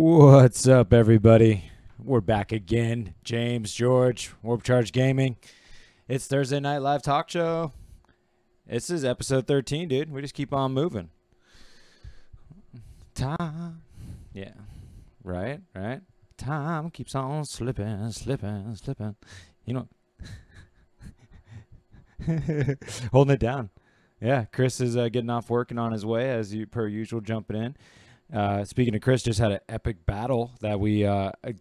What's up, everybody? We're back again. James, George, Warp Charge Gaming. It's Thursday Night Live Talk Show. This is episode 13, dude. We just keep on moving. Time. Yeah. Right. Time keeps on slipping. You know. Holding it down. Yeah, Chris is getting off working on his way, as per usual, jumping in. Speaking of Chris, just had an epic battle that we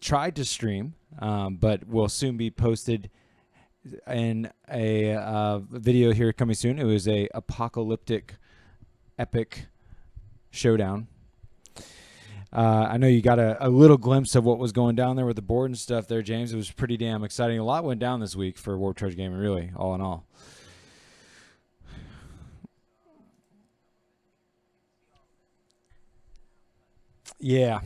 tried to stream, but will soon be posted in a video here coming soon. It was a apocalyptic epic showdown. I know you got a little glimpse of what was going down there with the board and stuff there, James. It was pretty damn exciting. A lot went down this week for Warp Charge Gaming, really, all in all. Yeah.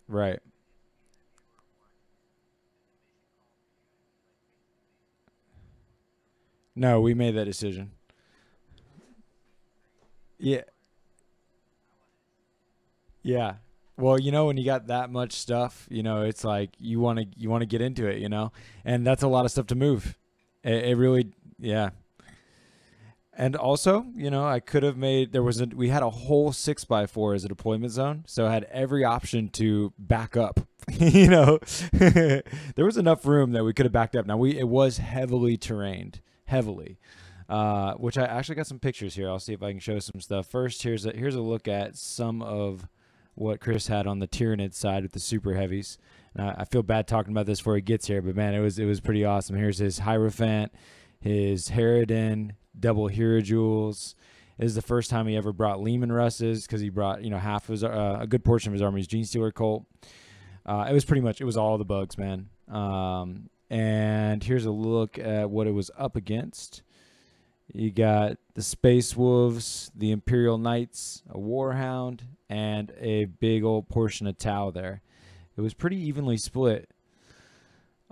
Right. No, we made that decision. Yeah. Yeah. Well, when you got that much stuff, it's like you want to get into it, and that's a lot of stuff to move. It really, yeah. And also, I could have made we had a whole 6x4 as a deployment zone, so I had every option to back up. There was enough room that we could have backed up. Now it was heavily terrained, heavily. Which I actually got some pictures here. I'll see if I can show some stuff. First, here's a look at some of what Chris had on the Tyranid side with the super heavies. I feel bad talking about this before he gets here, but man, it was pretty awesome. Here's his Hierophant, his Harridan, double Hero Jewels. This is the first time he ever brought Lehman Russes, because he brought half of his a good portion of his army's Gene Stealer Cult. It was all the bugs, man. And here's a look at what it was up against. You got the Space Wolves, the Imperial Knights, a Warhound, and a big old portion of Tau there. It was pretty evenly split,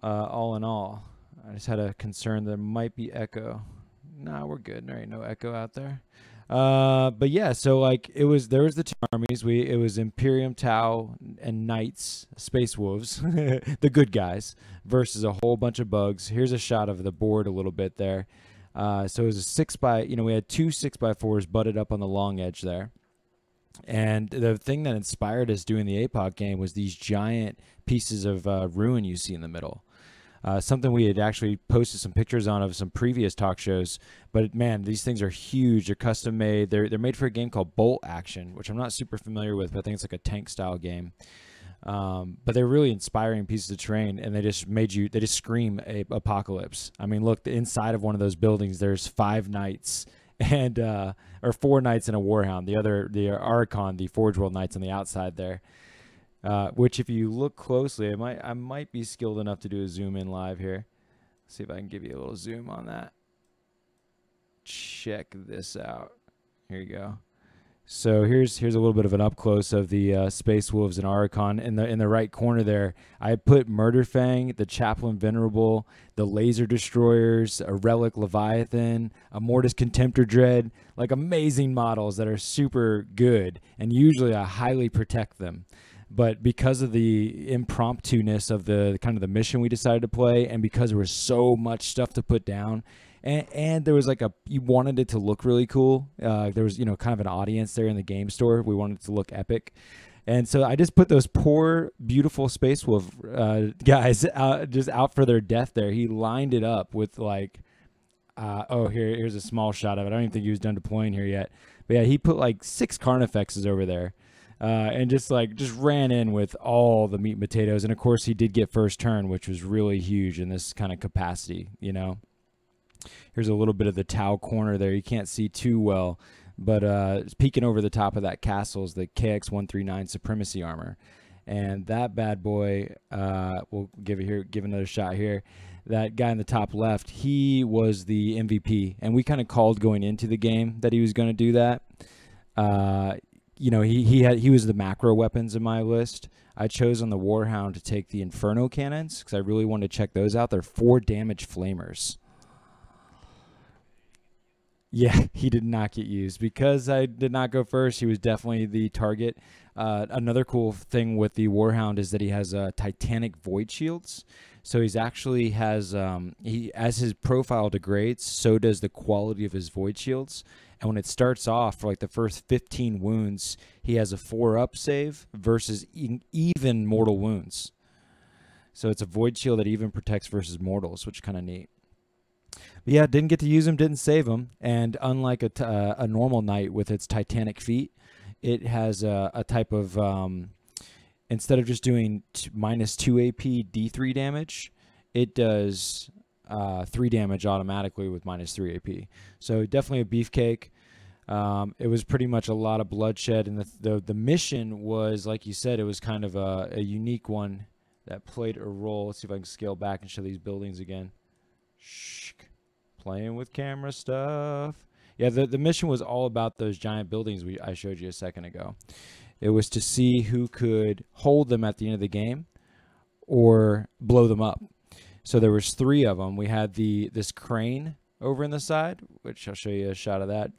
all in all. I just had a concern there might be echo. Nah, we're good. There ain't no echo out there. But yeah, so there was the two armies. It was Imperium, Tau, and Knights, Space Wolves, the good guys, versus a whole bunch of bugs. Here's a shot of the board a little bit there. So it was we had two 6x4s butted up on the long edge there. And the thing that inspired us doing the APOC game was these giant pieces of ruin you see in the middle. Something we had actually posted some pictures on of some previous talk shows. But man, these things are huge. They're custom made. They're made for a game called Bolt Action, which I'm not super familiar with, but I think it's like a tank style game. But they're really inspiring pieces of terrain, and they just scream apocalypse. I mean, look, inside of one of those buildings, there's 5 knights and or 4 knights and a warhound. The Archon, the Forge World Knights on the outside there. Which, if you look closely, I might be skilled enough to do a zoom in live here. Let's see if I can give you a little zoom on that. Check this out. Here you go. So here's a little bit of an up close of the Space Wolves and Archon. In the right corner there, I put Murderfang, the Chaplain Venerable, the Laser Destroyers, a Relic Leviathan, a Mortis Contemptor Dread, like amazing models that are super good, and usually I highly protect them. But because of the impromptu-ness of the kind of the mission we decided to play, and because there was so much stuff to put down, and there was you wanted it to look really cool. There was, kind of an audience there in the game store. We wanted it to look epic. And so I just put those poor, beautiful Space Wolf guys out for their death there. He lined it up with here's a small shot of it. I don't even think he was done deploying here yet. But yeah, he put 6 Carnifexes over there. And just ran in with all the meat and potatoes. And of course he did get first turn, which was really huge in this kind of capacity, Here's a little bit of the Tau corner there. You can't see too well, but peeking over the top of that castle is the KX-139 Supremacy armor. And that bad boy, we'll give another shot here. That guy in the top left, he was the MVP. And we kind of called going into the game that he was going to do that. He was the macro weapons in my list. I chose on the Warhound to take the Inferno cannons because I really wanted to check those out. They're 4 damage flamers. Yeah, he did not get used because I did not go first. He was definitely the target. Another cool thing with the Warhound is that he has Titanic void shields. So he's actually has he as his profile degrades, so does the quality of his void shields. And when it starts off for like the first 15 wounds, he has a 4-up save versus even mortal wounds. So it's a void shield that even protects versus mortals, which is kind of neat. But yeah, didn't get to use him, didn't save him, and unlike a normal knight with its Titanic feat, it has a type of instead of just doing minus 2 AP D3 damage, it does 3 damage automatically with minus 3 AP. So definitely a beefcake. It was pretty much a lot of bloodshed, and the mission was, like you said, it was kind of a unique one that played a role. Let's see if I can scale back and show these buildings again. Shh. Playing with camera stuff. Yeah, the mission was all about those giant buildings I showed you a second ago. It was to see who could hold them at the end of the game or blow them up. So there was 3 of them. We had this crane over in the side, which I'll show you a shot of that.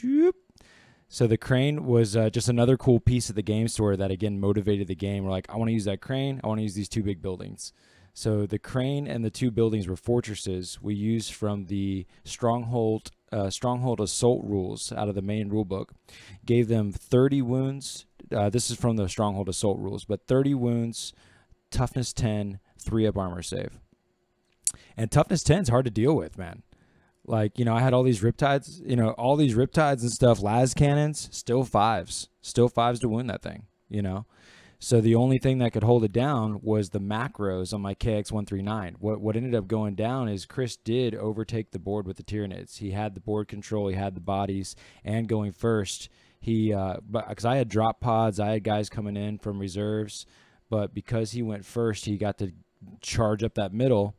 So the crane was just another cool piece of the game story that, again, motivated the game. We're like, I want to use that crane. I want to use these 2 big buildings. So the crane and the 2 buildings were fortresses we used from the stronghold assault rules out of the main rulebook. Gave them 30 wounds. This is from the stronghold assault rules, but 30 wounds, toughness 10, 3-up armor save. And toughness 10 is hard to deal with, man. Like, I had all these riptides, all these riptides and stuff, las cannons, still 5s to wound that thing, So the only thing that could hold it down was the macros on my KX-139. What ended up going down is Chris did overtake the board with the Tyranids. He had the board control, he had the bodies, and going first, because I had drop pods, I had guys coming in from reserves, but because he went first, he got to charge up that middle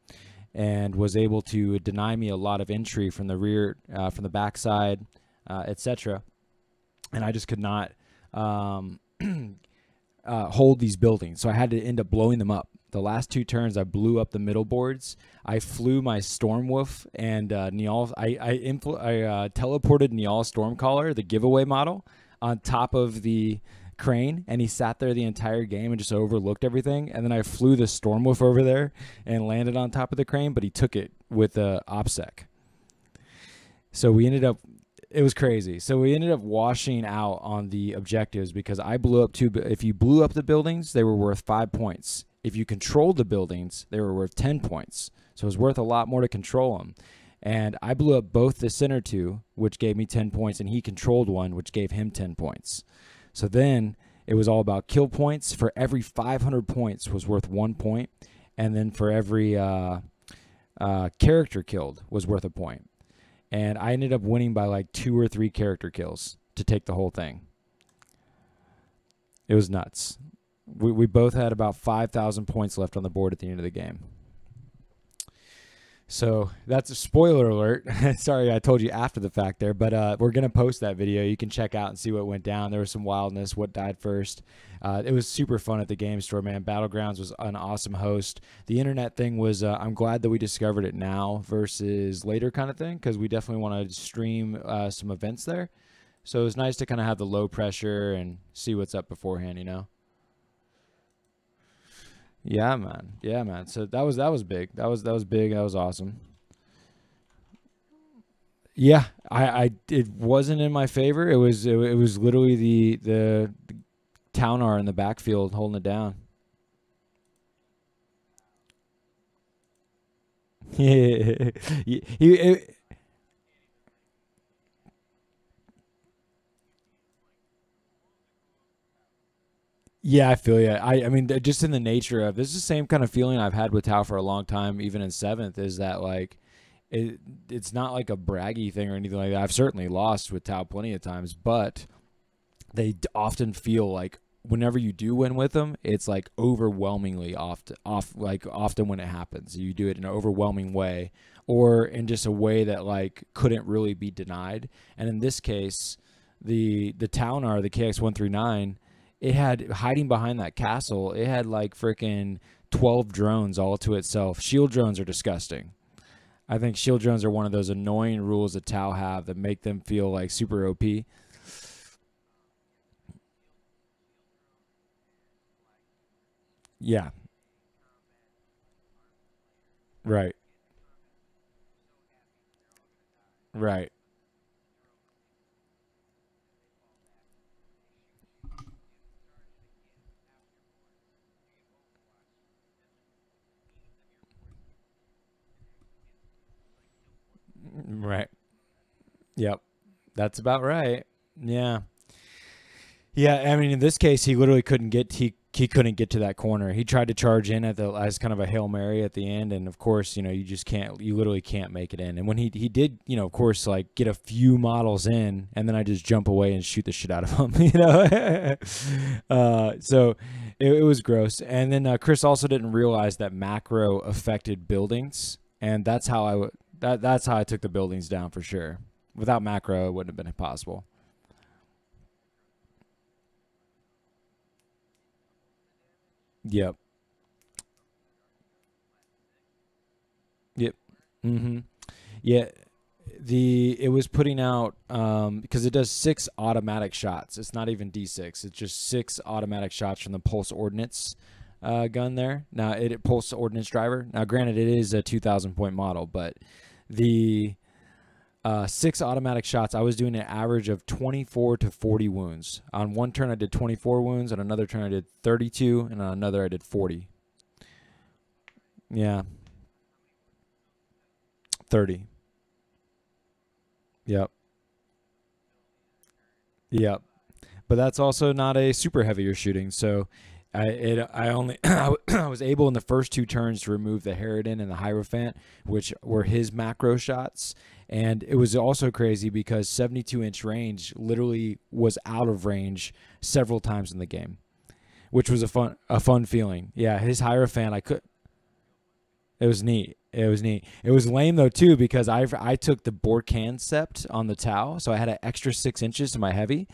and was able to deny me a lot of entry from the rear, from the backside, etc. And I just could not hold these buildings, so I had to end up blowing them up. The last 2 turns, I blew up the middle boards. I flew my Stormwolf and Niall. I teleported Niall Stormcaller, the giveaway model, on top of the crane, and he sat there the entire game and just overlooked everything. And then I flew the Stormwolf over there and landed on top of the crane, but he took it with a OPSEC. So we ended up. It was crazy. So we ended up washing out on the objectives because I blew up 2. If you blew up the buildings, they were worth 5 points. If you controlled the buildings, they were worth 10 points. So it was worth a lot more to control them. And I blew up both the center 2, which gave me 10 points, and he controlled one, which gave him 10 points. So then it was all about kill points. For every 500 points was worth 1 point. And then for every character killed was worth a point. And I ended up winning by like 2 or 3 character kills to take the whole thing. It was nuts. We both had about 5,000 points left on the board at the end of the game. So that's a spoiler alert. Sorry, I told you after the fact there, but we're going to post that video. You can check out and see what went down. There was some wildness, what died first. It was super fun at the game store, man. Battlegrounds was an awesome host. The internet thing was, I'm glad that we discovered it now versus later kind of thing, because we definitely want to stream some events there. So it was nice to kind of have the low pressure and see what's up beforehand, Yeah, man. Yeah, man. So that was big. That was big. That was awesome. Yeah, it wasn't in my favor. It was literally the Townar in the backfield holding it down. Yeah. Yeah, I feel you. I mean, just in the nature of this is the same kind of feeling I've had with Tau for a long time, even in 7th, is that like it's not like a braggy thing or anything like that. I've certainly lost with Tau plenty of times, but they often feel like whenever you do win with them, it's like overwhelmingly often when it happens. You do it in an overwhelming way or in just a way that like couldn't really be denied. And in this case, the Taunar, the KX-139, it had hiding behind that castle. It had like freaking 12 drones all to itself. Shield drones are disgusting. I think shield drones are one of those annoying rules that Tau have that make them feel like super OP. Yeah, right, right, right. Yep, that's about right. Yeah. Yeah, I mean, in this case, he literally couldn't get he couldn't get to that corner. He tried to charge in at the as kind of a hail mary at the end, and of course, you just can't. You literally can't make it in. And when he did, of course, like get a few models in, and then I just jump away and shoot the shit out of him. So it was gross. And then Chris also didn't realize that macro affected buildings, and that's how that's how I took the buildings down for sure. Without macro, it wouldn't have been possible. Yep. Yep. Mm-hmm. Yeah. It was putting out because it does 6 automatic shots. It's not even D6. It's just 6 automatic shots from the pulse ordnance gun there. Now it pulse ordnance driver. Now granted, it is a 2,000 point model, but the 6 automatic shots, I was doing an average of 24 to 40 wounds. On one turn I did 24 wounds. On another turn I did 32, and on another I did 40. Yeah, 30. Yep. Yep. But that's also not a super heavy you're shooting. So I only I was able in the first 2 turns to remove the Harridan and the Hierophant, which were his macro shots. And it was also crazy because 72-inch range literally was out of range several times in the game, which was a fun feeling. Yeah, his Hierophant, I could. It was neat. It was neat. It was lame though too because I took the Borkan sept on the Tau, so I had an extra 6 inches to my heavy.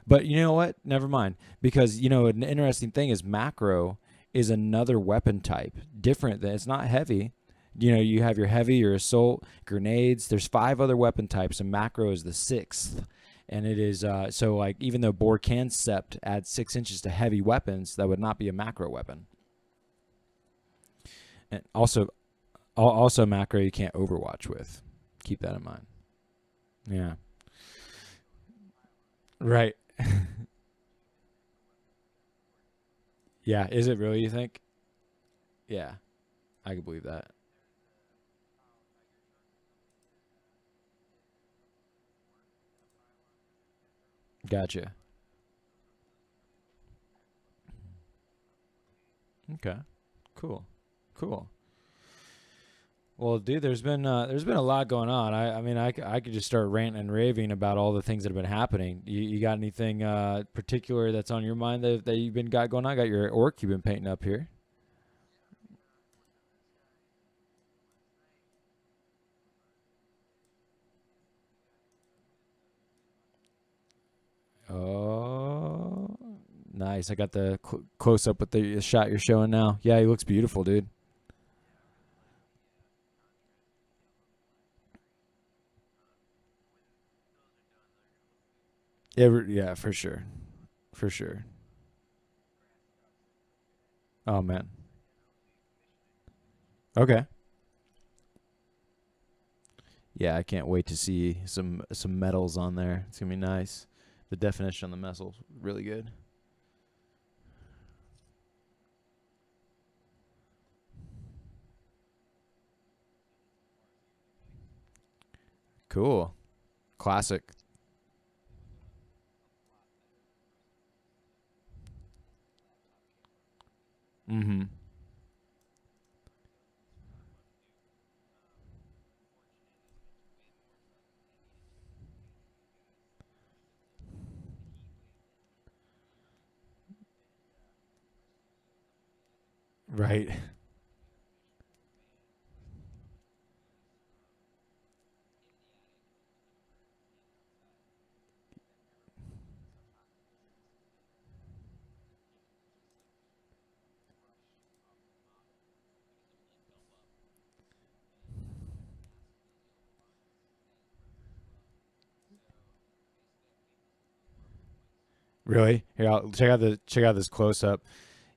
But you know what? Never mind. Because an interesting thing is macro is another weapon type, different than it's not heavy. You have your heavy, your assault, grenades. There's 5 other weapon types, and macro is the 6th. And it is so like even though Borkan sept adds 6 inches to heavy weapons, that would not be a macro weapon. And also macro you can't overwatch with. Keep that in mind. Yeah. Right. Yeah. Is it really, you think? Yeah. I can believe that. Gotcha. Okay. Cool. Cool. Well, dude, there's been a lot going on. I mean, I could just start ranting and raving about all the things that have been happening. You got anything particular that's on your mind that you've been got going on? Got your orc you've been painting up here? Oh, nice. I got the close up with the shot you're showing now. Yeah, he looks beautiful, dude. Yeah, yeah, for sure, for sure. Oh man. Okay. Yeah, I can't wait to see some metals on there. It's gonna be nice. The definition on the metal's really good. Cool. Classic. Mm-hmm. Right. Really? Here, I'll check out this close up.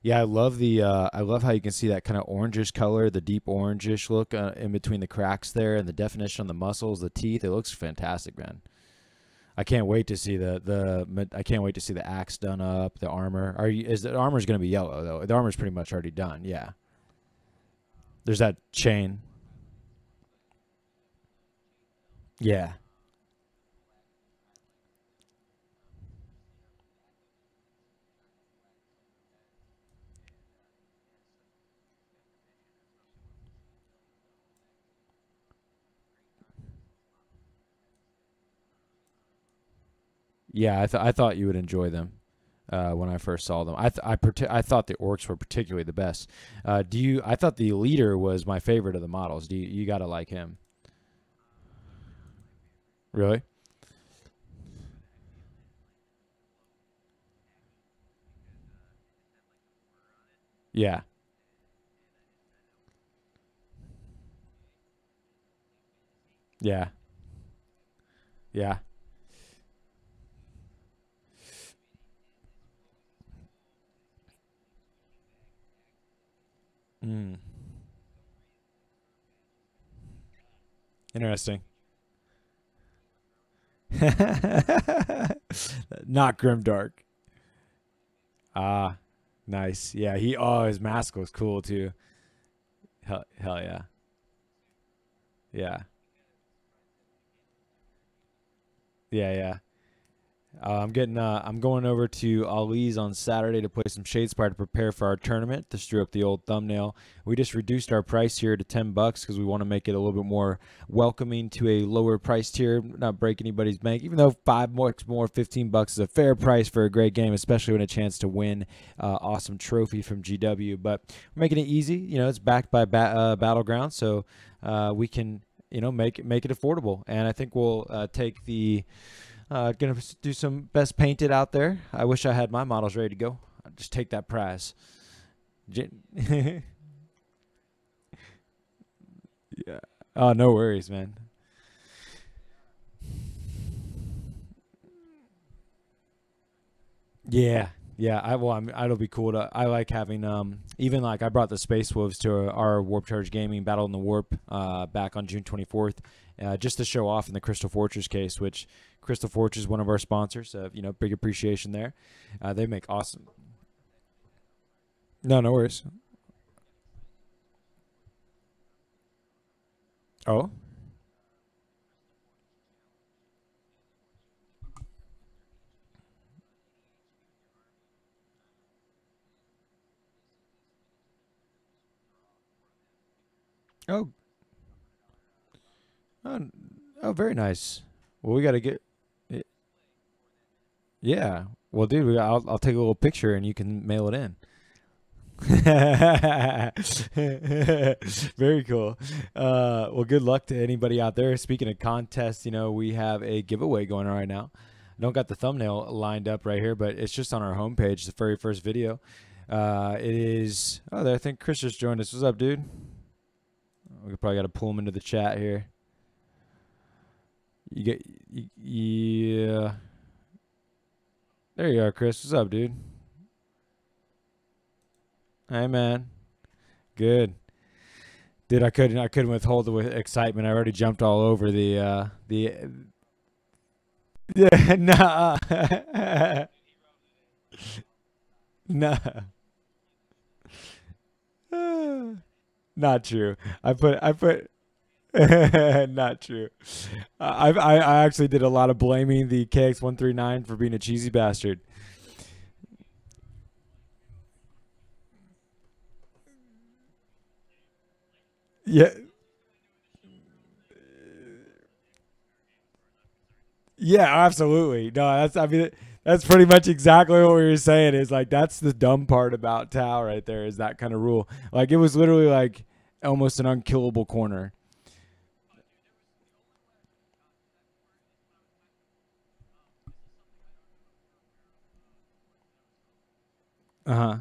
Yeah, I love how you can see that kind of orangish color, the deep orangish look in between the cracks there, and the definition on the muscles, the teeth. It looks fantastic, man. I can't wait to see I can't wait to see the axe done up, the armor. Is the armor's going to be yellow though? The armor's pretty much already done. Yeah. There's that chain. Yeah. Yeah, I thought you would enjoy them when I first saw them. I thought the orcs were particularly the best. Do you? I thought the leader was my favorite of the models. You got to like him? Really? Yeah. Yeah. Yeah. Mm. Interesting. Not grimdark. Ah, nice. Yeah, his mask was cool too. Hell yeah. Yeah. Yeah, yeah. I'm going over to Ali's on Saturday to play some Shadespire to prepare for our tournament. To drew up the old thumbnail. We just reduced our price here to $10 because we want to make it a little bit more welcoming to a lower price tier, not break anybody's bank. Even though $5 more, $15 is a fair price for a great game, especially when a chance to win awesome trophy from GW. But we're making it easy. You know, it's backed by Battleground, so we can make it affordable. And I think we'll take the gonna do some best painted out there. I wish I had my models ready to go. I'd just take that prize. Yeah. Oh, no worries, man. Yeah. Yeah, it'll be cool to. I like having even like I brought the Space Wolves to our Warp Charge Gaming Battle in the Warp back on June 24th, just to show off in the Crystal Fortress case, which Crystal Fortress is one of our sponsors. So big appreciation there. They make awesome. No, no worries. Oh, oh, oh, oh, very nice. Well, we got to get. Yeah. Well, dude, I'll take a little picture and you can mail it in. Very cool. Well, good luck to anybody out there. Speaking of contests, we have a giveaway going on right now. I don't got the thumbnail lined up right here, but it's just on our homepage, the very first video. It is. Oh, I think Chris just joined us. What's up, dude? We probably got to pull him into the chat here. You get, yeah. There you are, Chris. What's up, dude? Hey, man. Good. Dude, I couldn't withhold the excitement. I already jumped all over the yeah, nah. Nah. Not true. I put not true. I actually did a lot of blaming the KX139 for being a cheesy bastard. Yeah, yeah, absolutely. No, I mean that's pretty much exactly what we were saying. Is like that's the dumb part about Tau right there. Is that kind of rule? Like it was literally like almost an unkillable corner. Uh huh.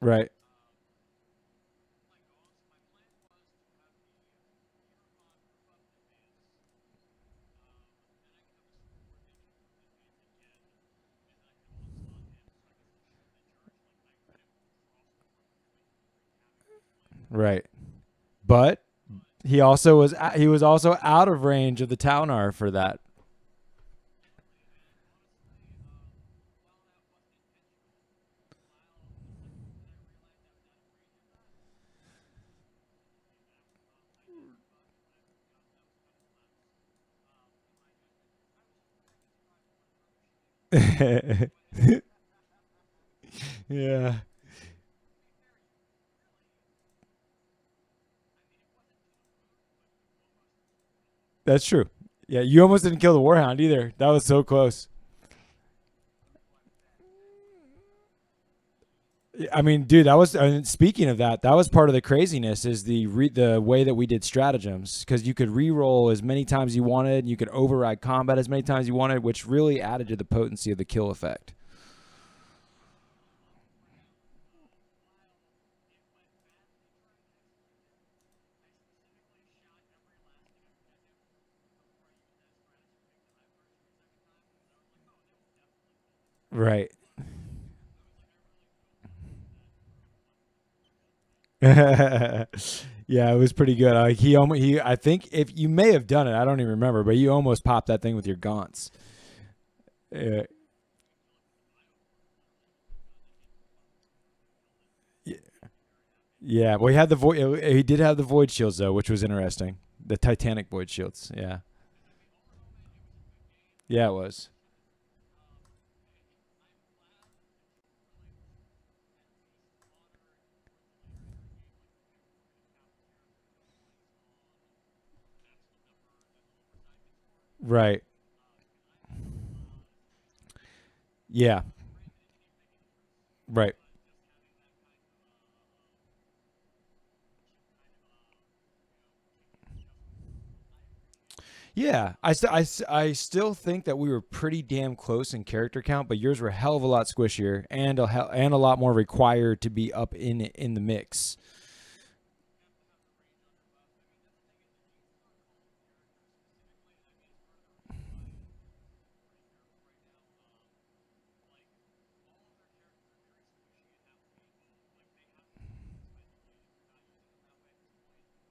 Right. Right. But he was also out of range of the Taunar for that. Yeah. That's true. Yeah, you almost didn't kill the Warhound either. That was so close. I mean, dude, that was. Speaking of that, that was part of the craziness is the way that we did stratagems because you could re-roll as many times you wanted, you could override combat as many times you wanted, which really added to the potency of the kill effect. Right. Yeah, it was pretty good. I think if you may have done it, I don't even remember, but you almost popped that thing with your gaunts. Uh, yeah, well, he did have the void shields though, which was interesting. The Titanic void shields. Yeah, yeah, it was. Right. Yeah. Right. Yeah, I still think that we were pretty damn close in character count, but yours were a hell of a lot squishier and and a lot more required to be up in the mix.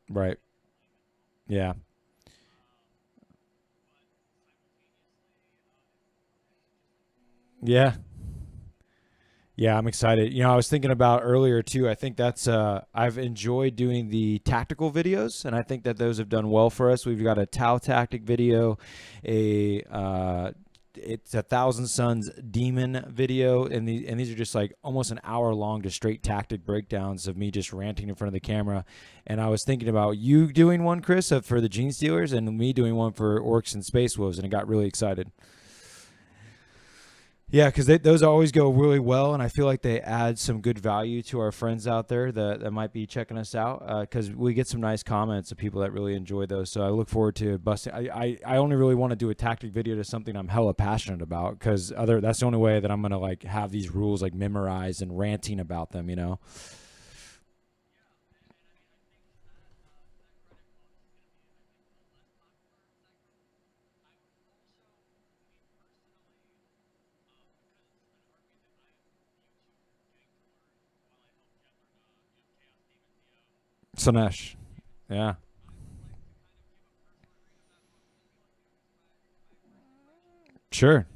Right. Yeah. Yeah. Yeah, I'm excited. I was thinking about earlier too. I think that's I've enjoyed doing the tactical videos, and I think that those have done well for us. We've got a Tau tactic video, a it's a Thousand Suns demon video, and these are just like almost an hour long, just straight tactic breakdowns of me just ranting in front of the camera. And I was thinking about you doing one, Chris, for the Gene Stealers, and me doing one for Orcs and Space Wolves, and I got really excited. Yeah, because those always go really well, and I feel like they add some good value to our friends out there that might be checking us out. Because we get some nice comments of people that really enjoy those. So I look forward to busting. I only really want to do a tactic video to something I'm hella passionate about. Because that's the only way that I'm gonna like have these rules like memorized and ranting about them. Slanesh. Yeah. Sure.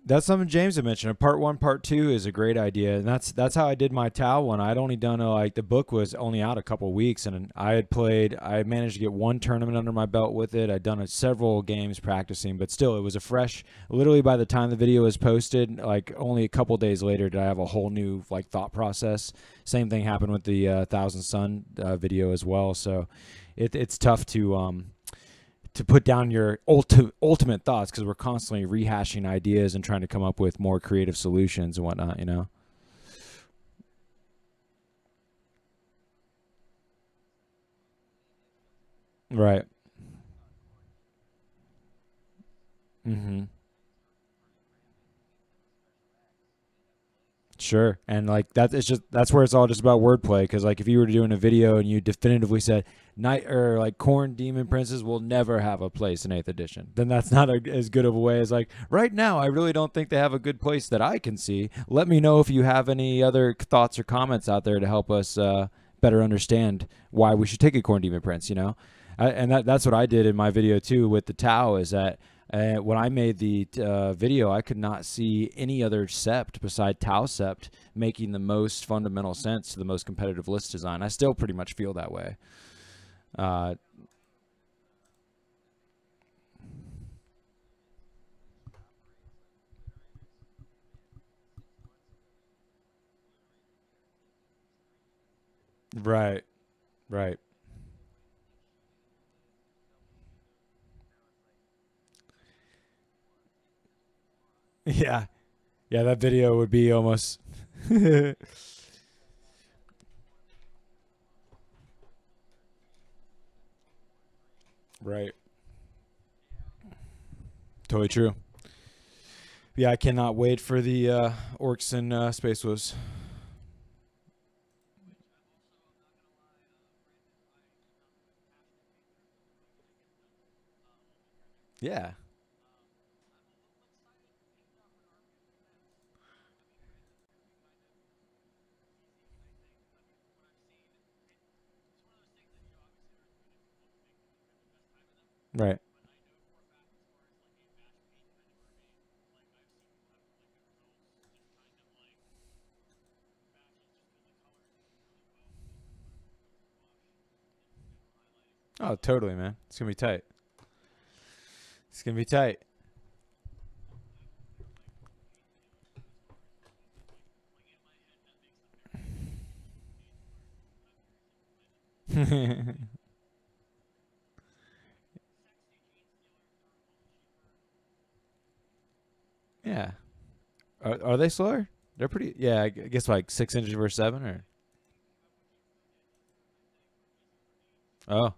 That's something James had mentioned. Part one, part two is a great idea, and that's how I did my Tau one. I'd only done like the book was only out a couple weeks, and I had played. I managed to get one tournament under my belt with it. I'd done several games practicing, but still, it was a fresh. Literally, by the time the video was posted, like only a couple days later, did I have a whole new like thought process. Same thing happened with the Thousand Sun video as well. So, it's tough to put down your ultimate thoughts because we're constantly rehashing ideas and trying to come up with more creative solutions and whatnot. Right. Mm-hmm. Sure. And like that's where it's all just about wordplay. Because like if you were doing a video and you definitively said Night or like Corn Demon Princes will never have a place in 8th edition, then that's not as good of a way as like right now. I really don't think they have a good place that I can see. Let me know if you have any other thoughts or comments out there to help us better understand why we should take a Corn Demon Prince. You know, and that's what I did in my video too with the Tau. Is that when I made the video, I could not see any other sept beside Tau sept making the most fundamental sense to the most competitive list design. I still pretty much feel that way. Right, right. Yeah, yeah. That video would be almost right. Totally true. Yeah, I cannot wait for the Orcs and Space Wolves. Yeah. Right. Oh, totally, man. It's gonna be tight. It's gonna be tight. Yeah. Are they slower? They're pretty. Yeah, I guess like 6 inches versus 7 or. Oh.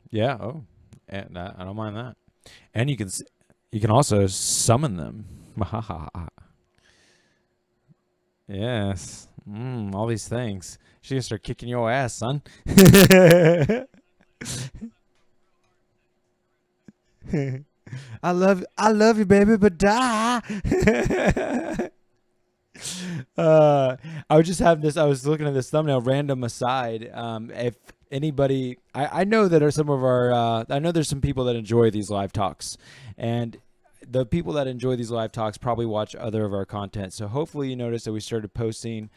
Yeah. Oh. And I don't mind that. And you can also summon them. Yes. All these things. She's gonna start kicking your ass, son. I love you, baby, but die. I was just having this. I was looking at this thumbnail. Random aside. If anybody, I know that are some of our. I know there's some people that enjoy these live talks, and the people that enjoy these live talks probably watch other of our content. So hopefully you noticed that we started posting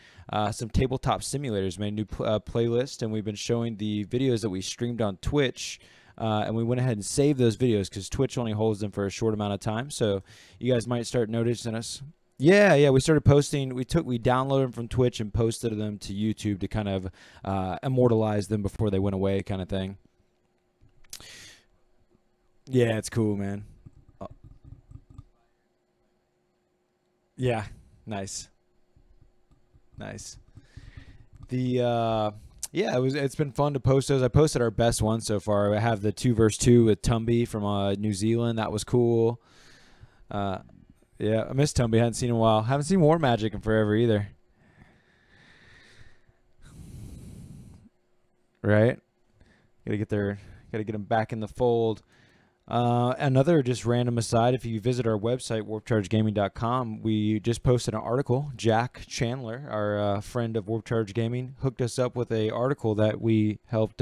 some tabletop simulators, made a new playlist, and we've been showing the videos that we streamed on Twitch. And we went ahead and saved those videos because Twitch only holds them for a short amount of time. So you guys might start noticing us. Yeah, yeah. We started posting. We downloaded them from Twitch and posted them to YouTube to kind of immortalize them before they went away, kind of thing. Yeah, it's cool, man. Uh, Yeah, nice, nice. The yeah, it's been fun to post those. I posted our best one so far. I have the 2 vs 2 with Tumby from New Zealand. That was cool. Uh, yeah, I miss Tumby. Hadn't seen in a while. Haven't seen War Magic in forever either. Right? Gotta get them back in the fold. Another just random aside, if you visit our website, warpchargegaming.com, we just posted an article. Jack Chandler, our friend of Warp Charge Gaming, hooked us up with a article that we helped,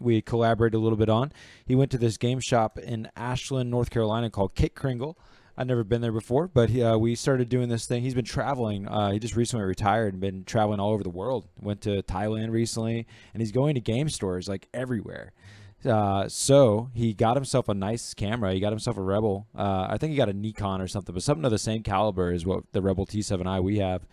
we collaborated a little bit on. He went to this game shop in Ashland, North Carolina called Kit Kringle. I'd never been there before, but we started doing this thing. He's been traveling. He just recently retired and been traveling all over the world. Went to Thailand recently, and he's going to game stores like everywhere. So he got himself a nice camera. He got himself a Rebel. I think he got a Nikon or something, but something of the same caliber as what the Rebel T7i we have.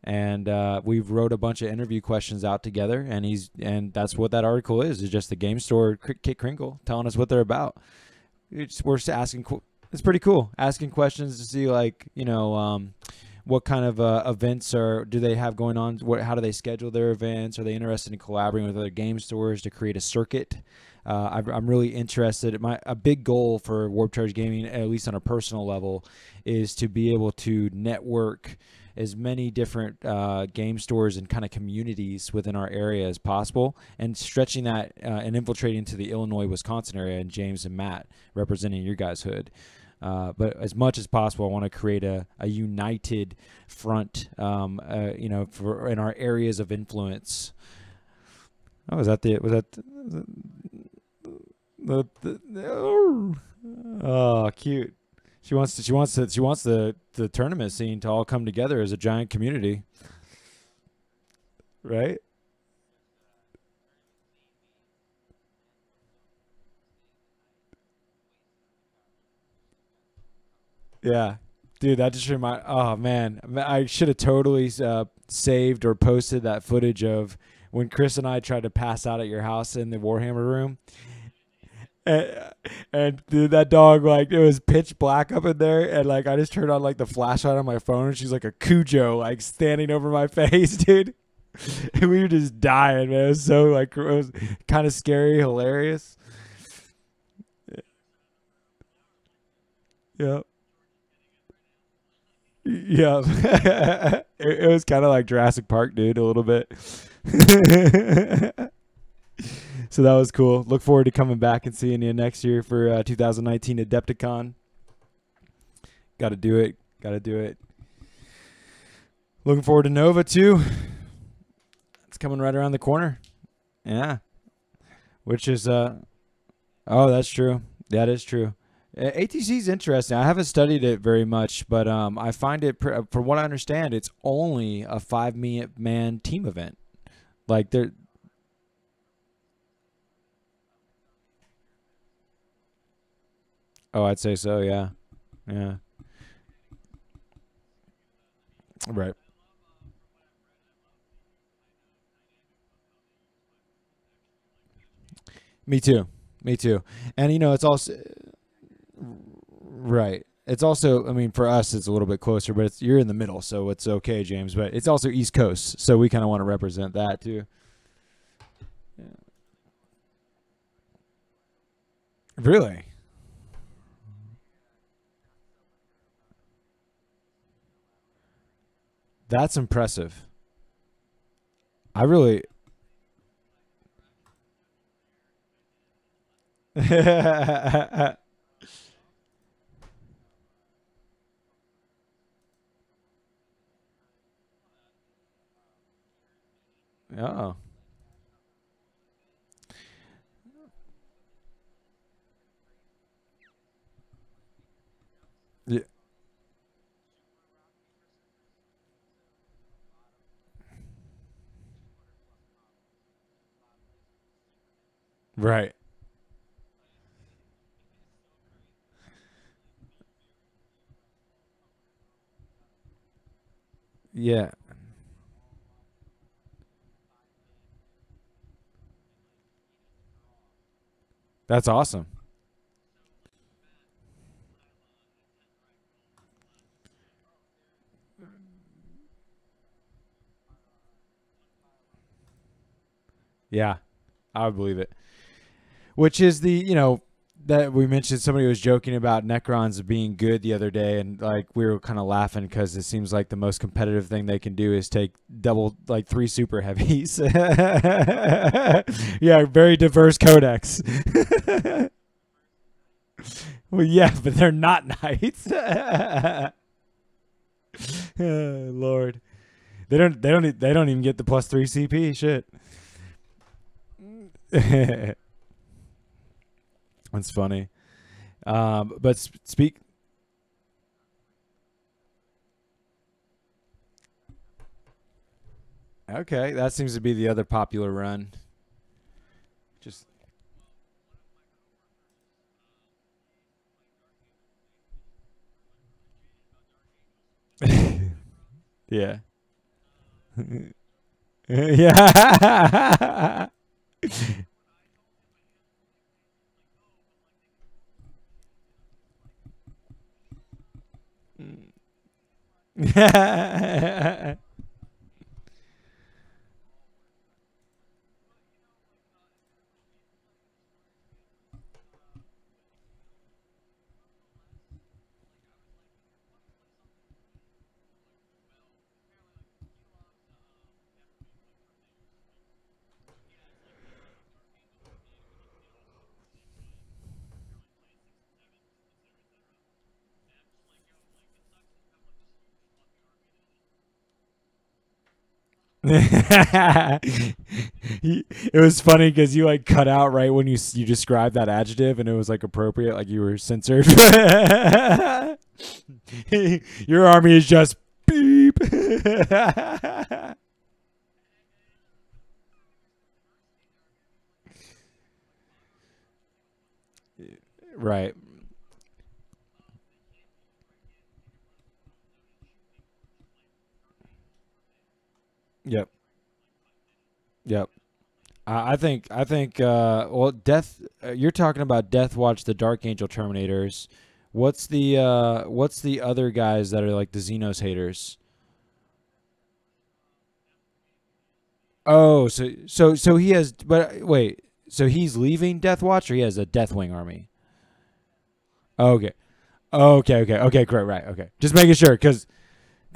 And we wrote a bunch of interview questions out together, and that's what that article is just the game store Kit Kringle telling us what they're about. We're just asking. It's pretty cool asking questions to see what kind of events do they have going on? How do they schedule their events? Are they interested in collaborating with other game stores to create a circuit? I'm really interested. A big goal for Warp Charge Gaming, at least on a personal level, is to be able to network as many different game stores and kind of communities within our area as possible, and stretching that and infiltrating to the Illinois, Wisconsin area, and James and Matt representing your guys' hood. But as much as possible, I want to create a united front, for in our areas of influence. Oh, was that oh, cute. She wants the tournament scene to all come together as a giant community, right? Yeah. Dude, that just remind. Oh man, I should have totally saved or posted that footage of when Chris and I tried to pass out at your house in the Warhammer room. And, and dude, that dog, like, it was pitch black up in there, and like I just turned on like the flashlight on my phone, and she's like a Cujo, like standing over my face, dude. And we were just dying, man. It was so like it was kind of scary, hilarious. Yeah. Yeah. It was kind of like Jurassic Park, dude, a little bit. So that was cool. Look forward to coming back and seeing you next year for 2019 Adepticon. Got to do it. Got to do it. Looking forward to Nova too. It's coming right around the corner. Yeah. Which is oh, that's true. That is true. ATC is interesting. I haven't studied it very much, but I find it, from what I understand, it's only a 5-man team event. Like they're. Oh, I'd say so. Yeah. Yeah. Right. Me too. Me too. And it's also right. It's also, I mean, for us, it's a little bit closer, but you're in the middle, so it's okay, James. But it's also East Coast, so we kind of want to represent that too. Yeah. Really? That's impressive. I really. Oh. Yeah. Right. Yeah. That's awesome. Yeah. I would believe it. Which is that we mentioned, somebody was joking about Necrons being good the other day, and like we were kind of laughing because it seems like the most competitive thing they can do is take double, like, three super heavies. Yeah, very diverse codex. Well, yeah, but they're not knights. Oh, Lord, they don't even get the +3 CP. Shit. That's funny. But speak. Okay, that seems to be the other popular run. Just yeah, yeah. It was funny because you like cut out right when you described that adjective, and it was like appropriate, like you were censored. Your army is just beep. Right. Yep. Yep. I think well Death you're talking about Death Watch, the Dark Angel Terminators. What's the other guys that are like the Xenos haters? Oh, so he has, but wait, so he's leaving Death Watch, or he has a Deathwing army? Okay. Okay, great, right. Okay. Just making sure cuz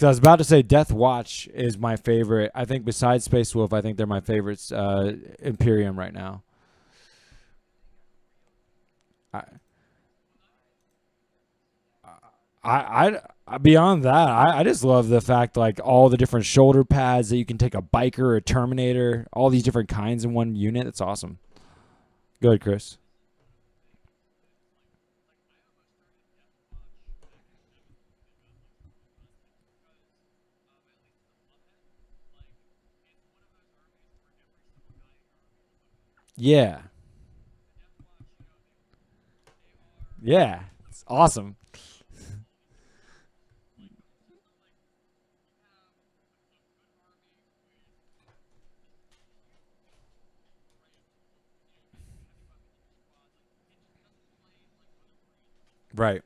I was about to say Death Watch is my favorite. I think besides Space Wolf, I think they're my favorites Imperium right now. I, beyond that, I just love the fact like all the different shoulder pads that you can take a biker or a Terminator, all these different kinds in one unit. That's awesome. Go ahead, Chris. Yeah, yeah, it's awesome. Right.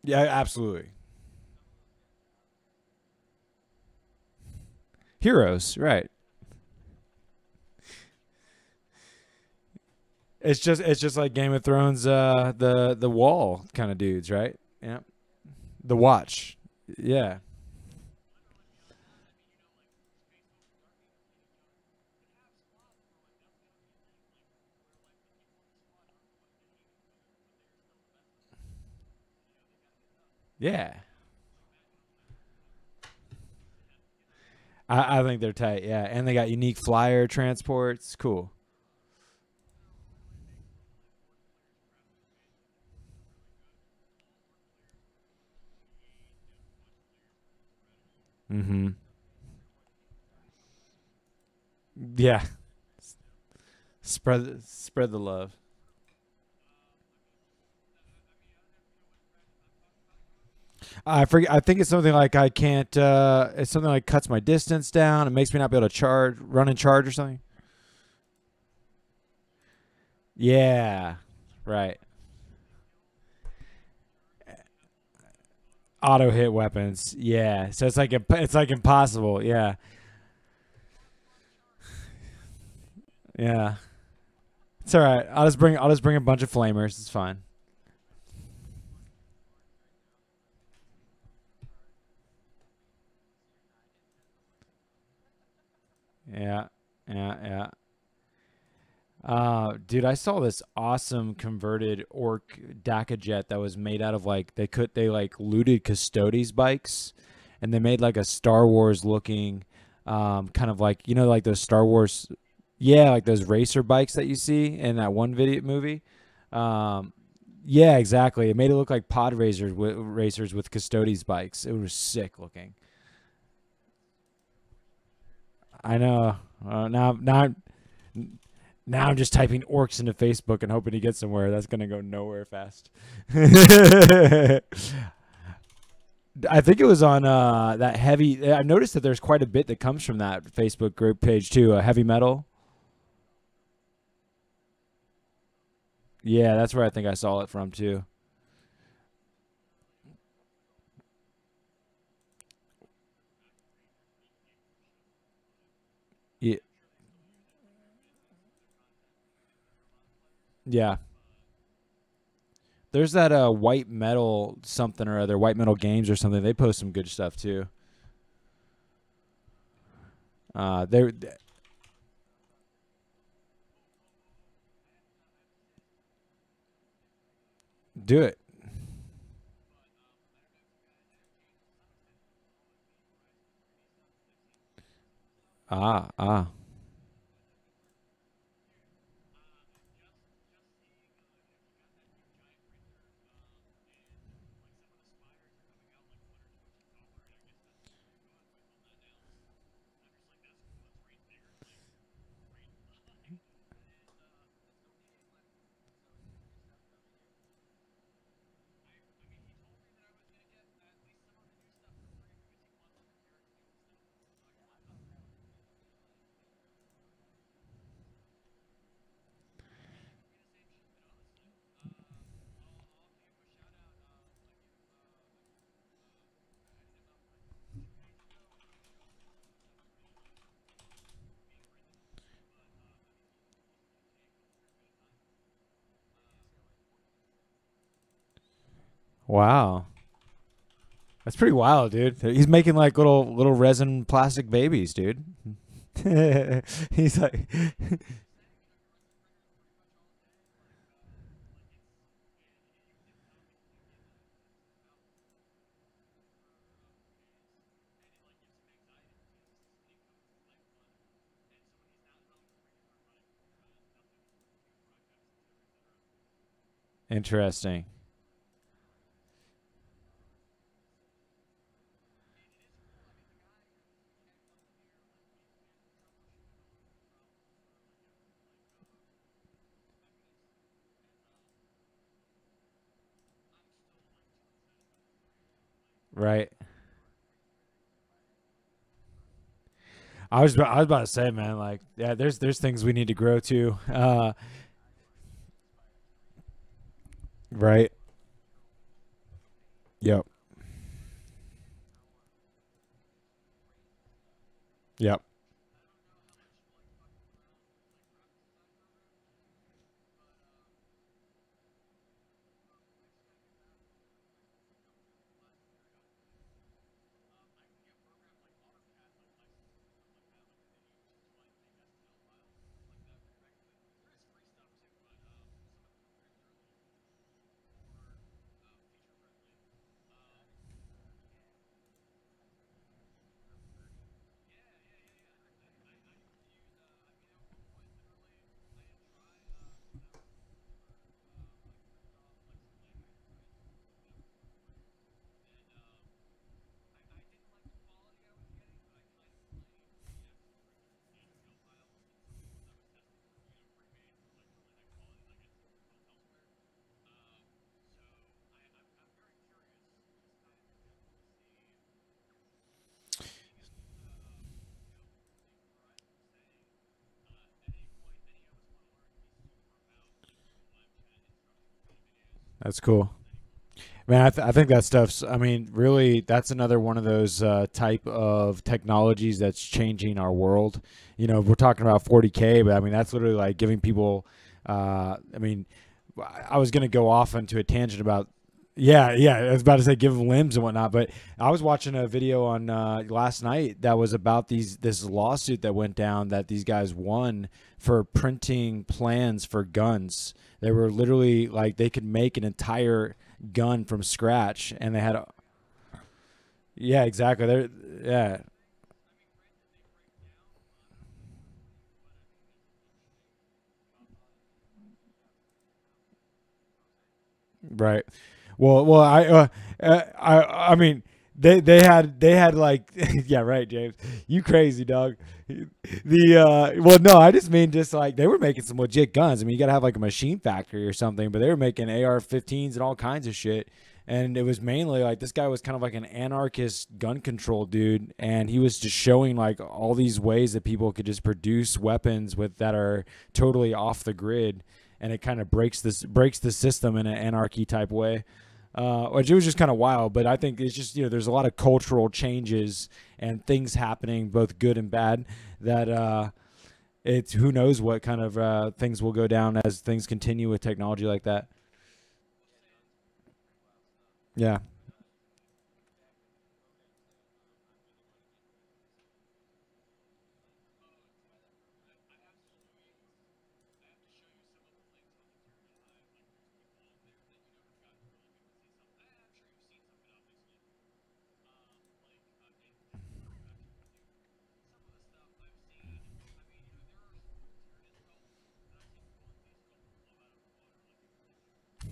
Yeah, absolutely. Heroes, right? It's just like Game of Thrones, the wall kind of dudes, right? Yeah. The Watch. Yeah. Yeah. I think they're tight. Yeah, and they got unique flyer transports. Cool. Mm-hmm. Yeah. Spread the love. I forget. I think it's something like I can't. It's something like cuts my distance down. It makes me not be able to charge, run and charge or something. Yeah. Right. Auto hit weapons. Yeah. So it's like impossible. Yeah. Yeah. It's all right. I'll just bring a bunch of flamers. It's fine. Yeah. Yeah. Yeah. Dude, I saw this awesome converted orc DACA jet that was made out of like they like looted Custodes bikes, and they made like a Star Wars looking, kind of like like those Star Wars, yeah, like those racer bikes that you see in that one video movie. Um, yeah, exactly. It made it look like racers with Custodes bikes. It was sick looking. I know. Now I'm just typing orcs into Facebook and hoping to get somewhere. That's gonna go nowhere fast. I think it was on that heavy. I noticed that there's quite a bit that comes from that Facebook group page too. Heavy metal. Yeah, that's where I think I saw it from too. Yeah, yeah. There's that white metal something or other, white metal games or something. They post some good stuff too. They do it. Ah, ah. Wow. That's pretty wild, dude. He's making like little resin plastic babies, dude. He's like interesting. Right. I was about to say, man, like, yeah, there's things we need to grow to. Right. Yep. Yep. That's cool. Man, I think that stuff's. I mean, really, that's another one of those type of technologies that's changing our world. You know, we're talking about 40k, but I mean, that's literally like giving people. I mean, I was gonna go off into a tangent about. Yeah, yeah, I was about to say give them limbs and whatnot, but I was watching a video on last night that was about this lawsuit that went down that these guys won for printing plans for guns. They were literally like they could make an entire gun from scratch, and they had yeah, exactly. They're yeah, right. Well, I mean, they had like, yeah, right, James. You crazy dog. Well, no, I just mean just like they were making some legit guns. I mean, you gotta have like a machine factory or something, but they were making AR-15s and all kinds of shit. And it was mainly like this guy was kind of like an anarchist gun control dude, and he was just showing like all these ways that people could just produce weapons with that are totally off the grid, and it kind of breaks the system in an anarchy type way. Which it was just kind of wild, but I think it's just there's a lot of cultural changes and things happening, both good and bad. That it's who knows what kind of things will go down as things continue with technology like that. Yeah,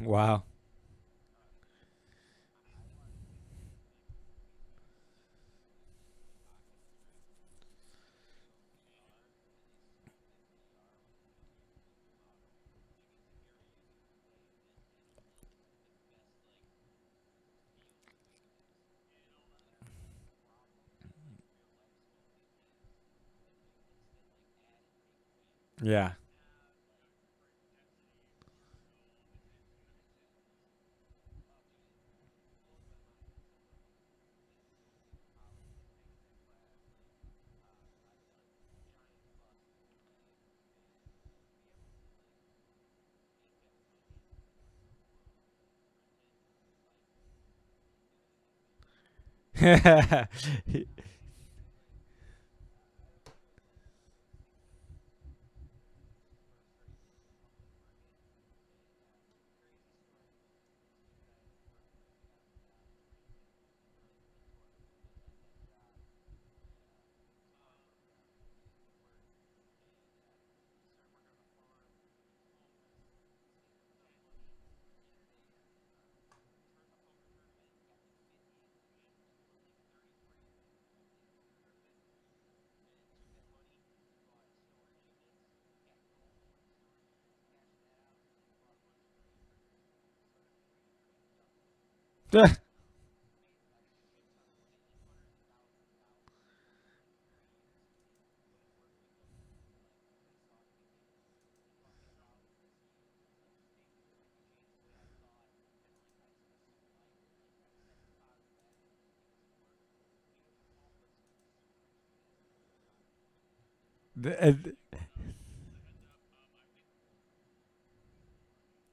Wow. Yeah.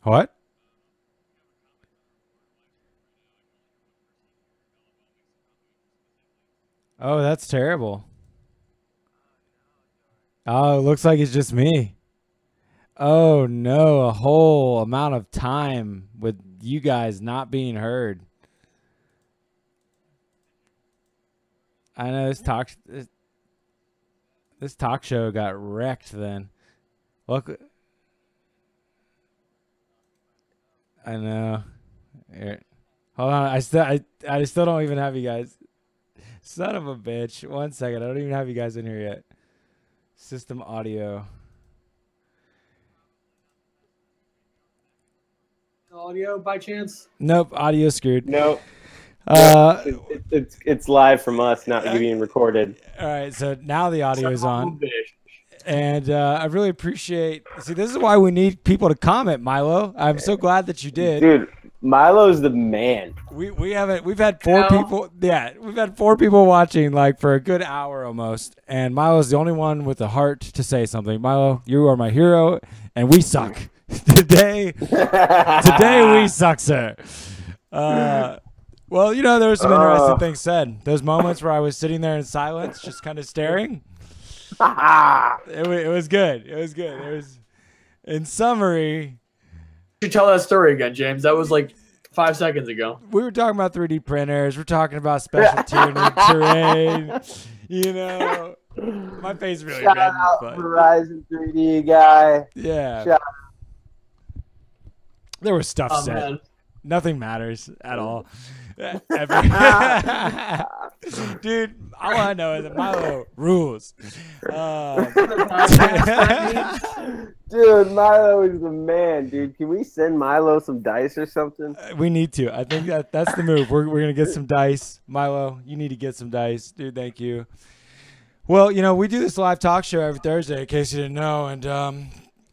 What? Oh, that's terrible. Oh, it looks like it's just me. Oh no, a whole amount of time with you guys not being heard. I know this talk show got wrecked then. Look, I know. Here. Hold on, I still don't even have you guys. Son of a bitch. 1 second. I don't even have you guys in here yet. System audio. Audio by chance? Nope, audio screwed. No, Uh, it's live from us, not being recorded. all right, so now the audio is Son of a on. bitch. And I really appreciate. See, this is why we need people to comment, Milo. I'm so glad that you did. Dude, Milo's the man. We've had four people. Yeah, we've had four people watching like for a good hour almost. And Milo's the only one with the heart to say something. Milo, you are my hero, and we suck today. Today we suck, sir. Well, you know, there was some interesting things said. Those moments where I was sitting there in silence, just kind of staring. It was good. It was good. It was, in summary. You should tell that story again, James. That was like 5 seconds ago. We were talking about 3D printers. We're talking about special terrain. You know, my face really Shout red. out But Verizon 3D guy. yeah, Shout there was stuff Oh, said. man. Nothing matters at all. Dude, all I know is that Milo rules. Dude, Milo is the man, dude. Can we send Milo some dice or something? We need to. I think that's the move. We're going to get some dice. Milo, you need to get some dice. Dude, thank you. Well, you know, we do this live talk show every Thursday, in case you didn't know. And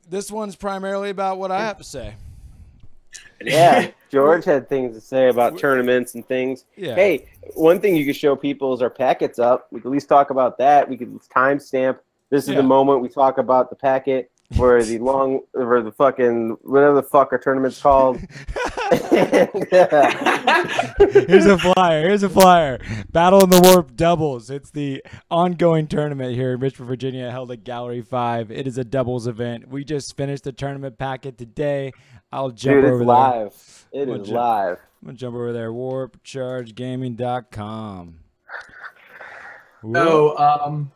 this one's primarily about what I have to say. Yeah, George had things to say about tournaments and things. Yeah. Hey, one thing you could show people is our packets up. We could at least talk about that. We could timestamp. This is the moment we talk about the packet for the fucking whatever the fuck our tournament's called. Here's a flyer. Here's a flyer. Battle in the Warp doubles. It's the ongoing tournament here in Richmond, Virginia, held at Gallery 5. It is a doubles event. We just finished the tournament packet today. I'll jump Dude, over it's there. live. It is live. I'm going to jump over there. warpchargegaming.com. So,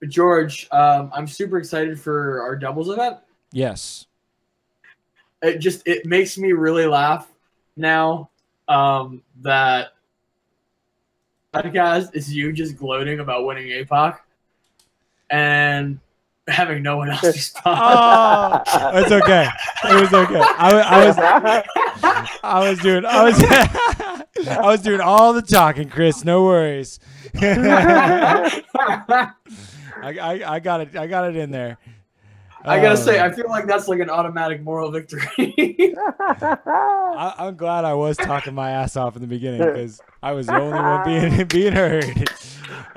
George, I'm super excited for our doubles event. Yes. it makes me really laugh now that podcast is you just gloating about winning APOC and having no one else respond. Oh, it's okay. It was okay. I was doing all the talking, Chris. No worries. I got it. I got it in there. I gotta say, I feel like that's like an automatic moral victory. I'm glad I was talking my ass off in the beginning because I was the only one being heard.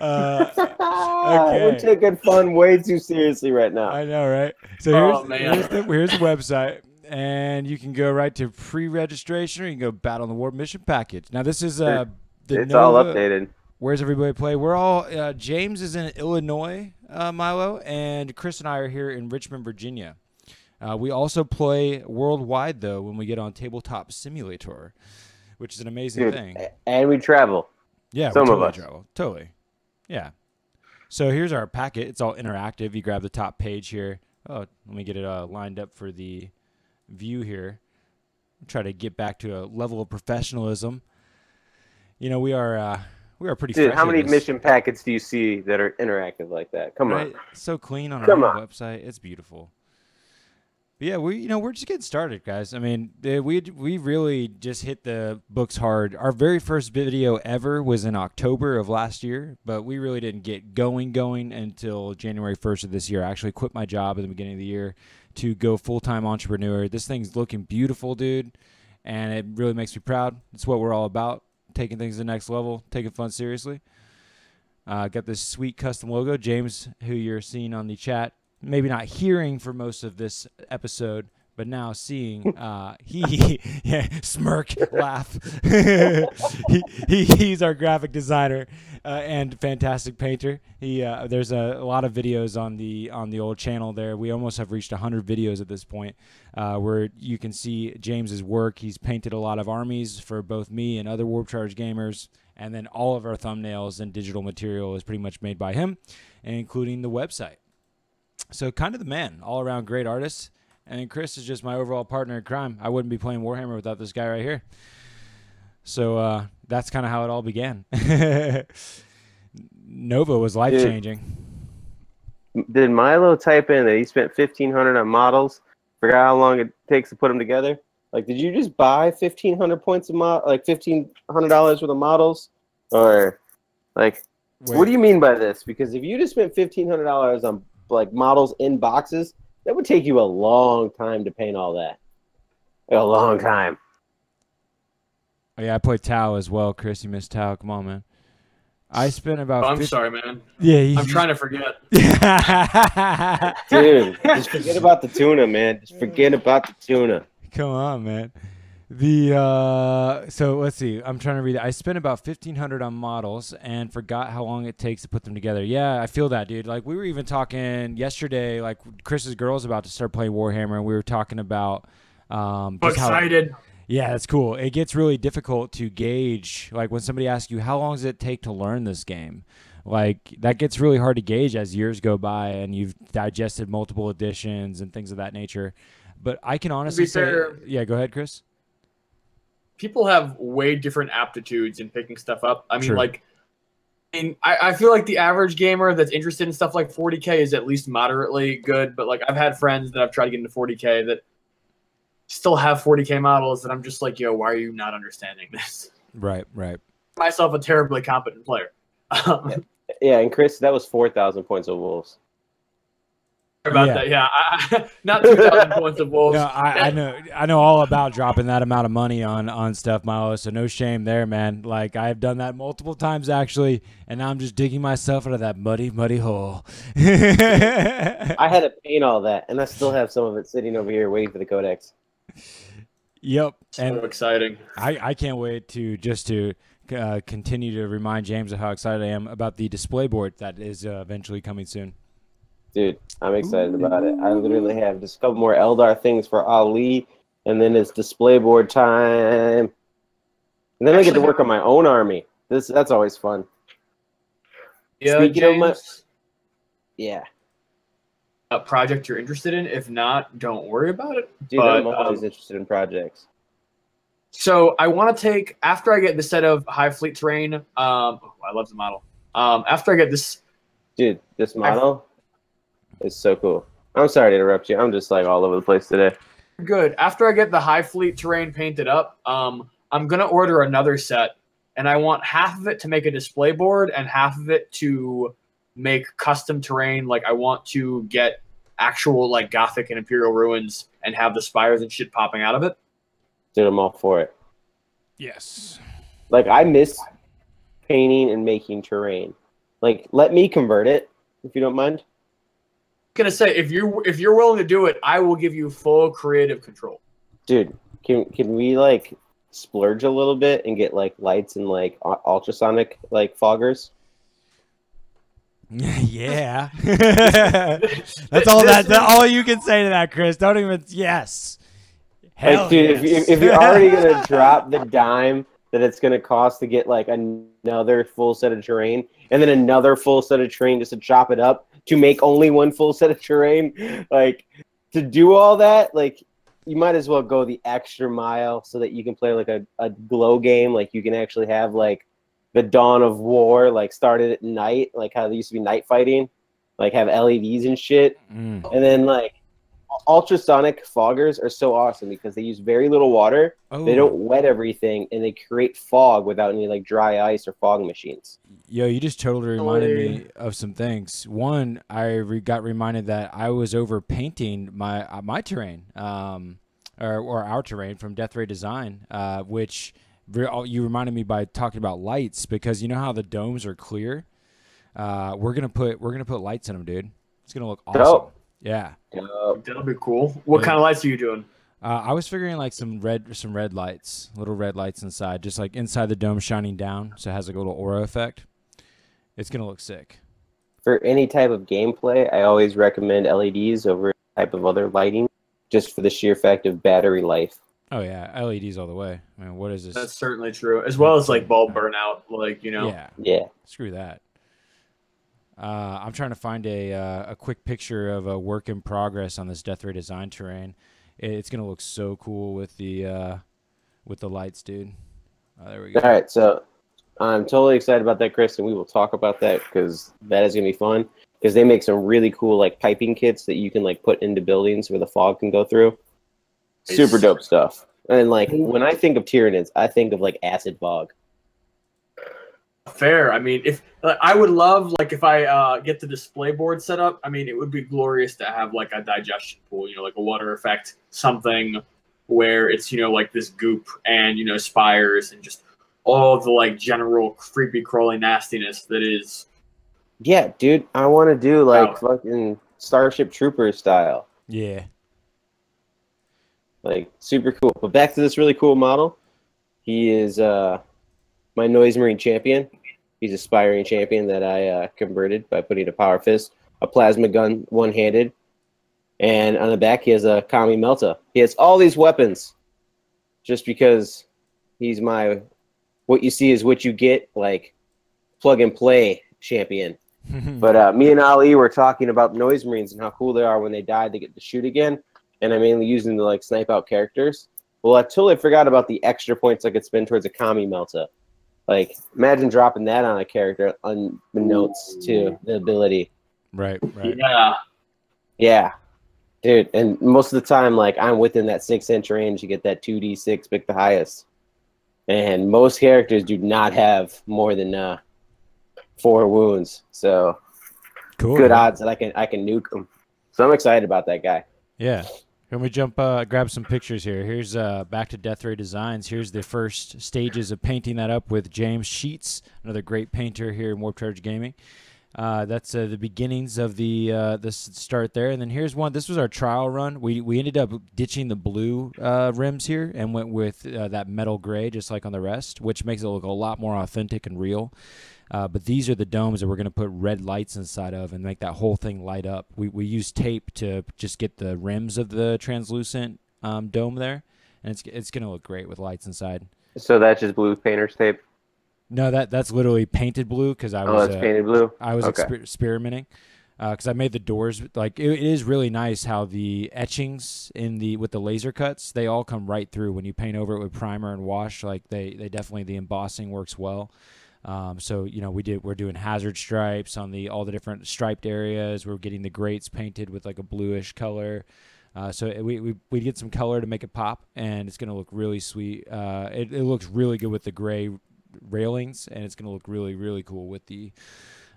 Okay. We're taking fun way too seriously right now. I know, right? So here's the website, and you can go right to pre-registration, or you can go battle on the war mission package. Now this is it's all updated. Where's everybody play? We're all James is in Illinois, Milo, and Chris and I are here in Richmond, Virginia. We also play worldwide though when we get on Tabletop Simulator, which is an amazing thing. And we travel. Yeah, some totally of us travel. Totally. Yeah. So here's our packet. It's all interactive. You grab the top page here. Oh, let me get it lined up for the view here. Try to get back to a level of professionalism. You know, we are pretty. Dude, fresh how at many this. mission packets do you see that are interactive like that? Come on. So clean on our website. It's beautiful. But yeah, we're just getting started, guys. I mean, we really just hit the books hard. Our very first video ever was in October of last year, but we really didn't get going until January 1st of this year. I actually quit my job at the beginning of the year to go full-time entrepreneur. This thing's looking beautiful, dude, and it really makes me proud. It's what we're all about, taking things to the next level, taking fun seriously. Got this sweet custom logo. James, who you're seeing on the chat, maybe not hearing for most of this episode, but now seeing, smirk, laugh. He's our graphic designer and fantastic painter. There's a lot of videos on the old channel there. We almost have reached 100 videos at this point, where you can see James's work. He's painted a lot of armies for both me and other Warp Charge gamers, and then all of our thumbnails and digital material is pretty much made by him, including the website. So kind of the man, all-around great artist. And Chris is just my overall partner in crime. I wouldn't be playing Warhammer without this guy right here. So that's kind of how it all began. Nova was life-changing. Did Milo type in that he spent $1,500 on models? Forgot how long it takes to put them together? Like, did you just buy 1,500 points of $1,500 worth of models? Or, like, what do you mean by this? Because if you just spent $1,500 on like models in boxes, that would take you a long time to paint all that. A long time. Oh, yeah, I played Tau as well. Chris, you missed Tau. Come on, man. I spent about. I'm sorry, man. Yeah, I'm trying to forget. Dude, just forget about the tuna, man. Just forget about the tuna. Come on, man. So let's see. I'm trying to read it. I spent about $1,500 on models and forgot how long it takes to put them together. Yeah, I feel that, dude. Like, we were even talking yesterday, like Chris's girl's about to start playing Warhammer, and we were talking about excited. Yeah, that's cool. It gets really difficult to gauge, like when somebody asks you, how long does it take to learn this game? Like, that gets really hard to gauge as years go by and you've digested multiple editions and things of that nature. But I can honestly say, yeah, go ahead, Chris. People have way different aptitudes in picking stuff up. I mean, True. like, I feel like the average gamer that's interested in stuff like 40k is at least moderately good. But like, I've had friends that I've tried to get into 40k that still have 40k models that I'm just like, yo, why are you not understanding this? Right. Myself a terribly competent player. Yeah, and Chris, that was 4,000 points of wolves. About that, yeah. Not 2,000 points of wolves. No, I know all about dropping that amount of money on stuff, Milo. So no shame there, man. Like, I've done that multiple times actually, and now I'm just digging myself out of that muddy hole. I had to paint all that, and I still have some of it sitting over here waiting for the codex. Yep, So and exciting. I can't wait to continue to remind James of how excited I am about the display board that is eventually coming soon. Dude, I'm excited about it. I literally have just a couple more Eldar things for Ali, and then it's display board time. And then I get to work on my own army. That's always fun. Yeah, Speaking James. yeah. project you're interested in. If not, don't worry about it. Dude, But, I'm always interested in projects. So I want to take, after I get the set of high fleet terrain, I love the model. After I get this. Dude, this model is so cool. I'm sorry to interrupt you. I'm just like all over the place today. Good. After I get the high fleet terrain painted up, I'm going to order another set. And I want half of it to make a display board and half of it to make custom terrain. Like I want to get actual like Gothic and Imperial ruins and have the spires and shit popping out of it. Dude, I'm all for it. Yes. Like, I miss painting and making terrain. Like, let me convert it, if you don't mind. I'm gonna say if you're willing to do it, I will give you full creative control. Dude, can we like splurge a little bit and get like lights and like ultrasonic like foggers? Yeah. That's all you can say to that, Chris. Don't even. Yes. Hell Like, dude, yes. if you're already gonna drop the dime that it's gonna cost to get like another full set of terrain and then another full set of terrain just to chop it up to make only one full set of terrain, like to do all that, like you might as well go the extra mile so that you can play like a glow game, like you can actually have like the dawn of war, like started at night, like how there used to be night fighting, like have LEDs and shit, and then like ultrasonic foggers are so awesome because they use very little water. Oh. They don't wet everything, and they create fog without any like dry ice or fog machines. Yo, you just totally reminded me of some things. One, I got reminded that I was over painting my terrain, or our terrain from Death Ray Design, which you reminded me by talking about lights, because you know how the domes are clear. We're gonna put lights in them, dude. It's gonna look awesome. Dope. Yeah. That'll be cool. What kind of lights are you doing? I was figuring like some red lights, little red lights inside, just like inside the dome shining down, so it has like a little aura effect. It's gonna look sick. For any type of gameplay, I always recommend LEDs over type of other lighting, just for the sheer fact of battery life. Oh yeah, LEDs all the way. I mean, what is this? That's certainly true, as well as like bulb burnout, like you know. Yeah. Screw that. I'm trying to find a quick picture of a work in progress on this Death Ray Design terrain. It's gonna look so cool with the lights, dude. There we go. All right, so I'm totally excited about that, Chris, and we will talk about that because that is gonna be fun. Because they make some really cool like piping kits that you can like put into buildings where the fog can go through. Super dope stuff. And like when I think of Tyranids, I think of like acid fog. Fair. I mean, if I would love like if I get the display board set up, I mean, it would be glorious to have like a digestion pool, you know, like a water effect, something where it's, you know, like this goop and, you know, spires and just all the like general creepy crawling nastiness that is. Yeah, dude, I want to do like fucking Starship Troopers style. Yeah. Like super cool. But back to this really cool model. He is my Noise Marine champion. He's a aspiring champion that I converted by putting a power fist, a plasma gun, one-handed, and on the back he has a Kami Melta. He has all these weapons just because he's my what you see is what you get, like plug and play champion. But me and Ali were talking about Noise Marines and how cool they are when they die, they get to shoot again, and I mainly use them to like snipe out characters. Well, I totally forgot about the extra points I could spend towards a Kami Melta. Like, imagine dropping that on a character unbeknownst to the ability. Right. Yeah. Dude, and most of the time, like, I'm within that 6-inch range. You get that 2d6, pick the highest. And most characters do not have more than 4 wounds. So, cool. Good odds that I can nuke them. So I'm excited about that guy. Yeah. Can we jump, grab some pictures here? Here's back to Death Ray Designs. Here's the first stages of painting that up with James Sheets, another great painter here in Warp Charge Gaming. That's the beginnings of the start there. And then here's one. This was our trial run. We ended up ditching the blue rims here and went with that metal gray, just like on the rest, which makes it look a lot more authentic and real. But these are the domes that we're going to put red lights inside of and make that whole thing light up. We use tape to just get the rims of the translucent dome there, and it's going to look great with lights inside. So that's just blue painter's tape? No, that's literally painted blue because I was that's painted blue. I was okay. experimenting. because I made the doors. Like it is really nice how the etchings with the laser cuts, they all come right through when you paint over it with primer and wash. Like they definitely, the embossing works well. So we're doing hazard stripes on all the different striped areas. We're getting the grates painted with like a bluish color. So we get some color to make it pop, and it's gonna look really sweet. It looks really good with the gray railings, and it's gonna look really, really cool with the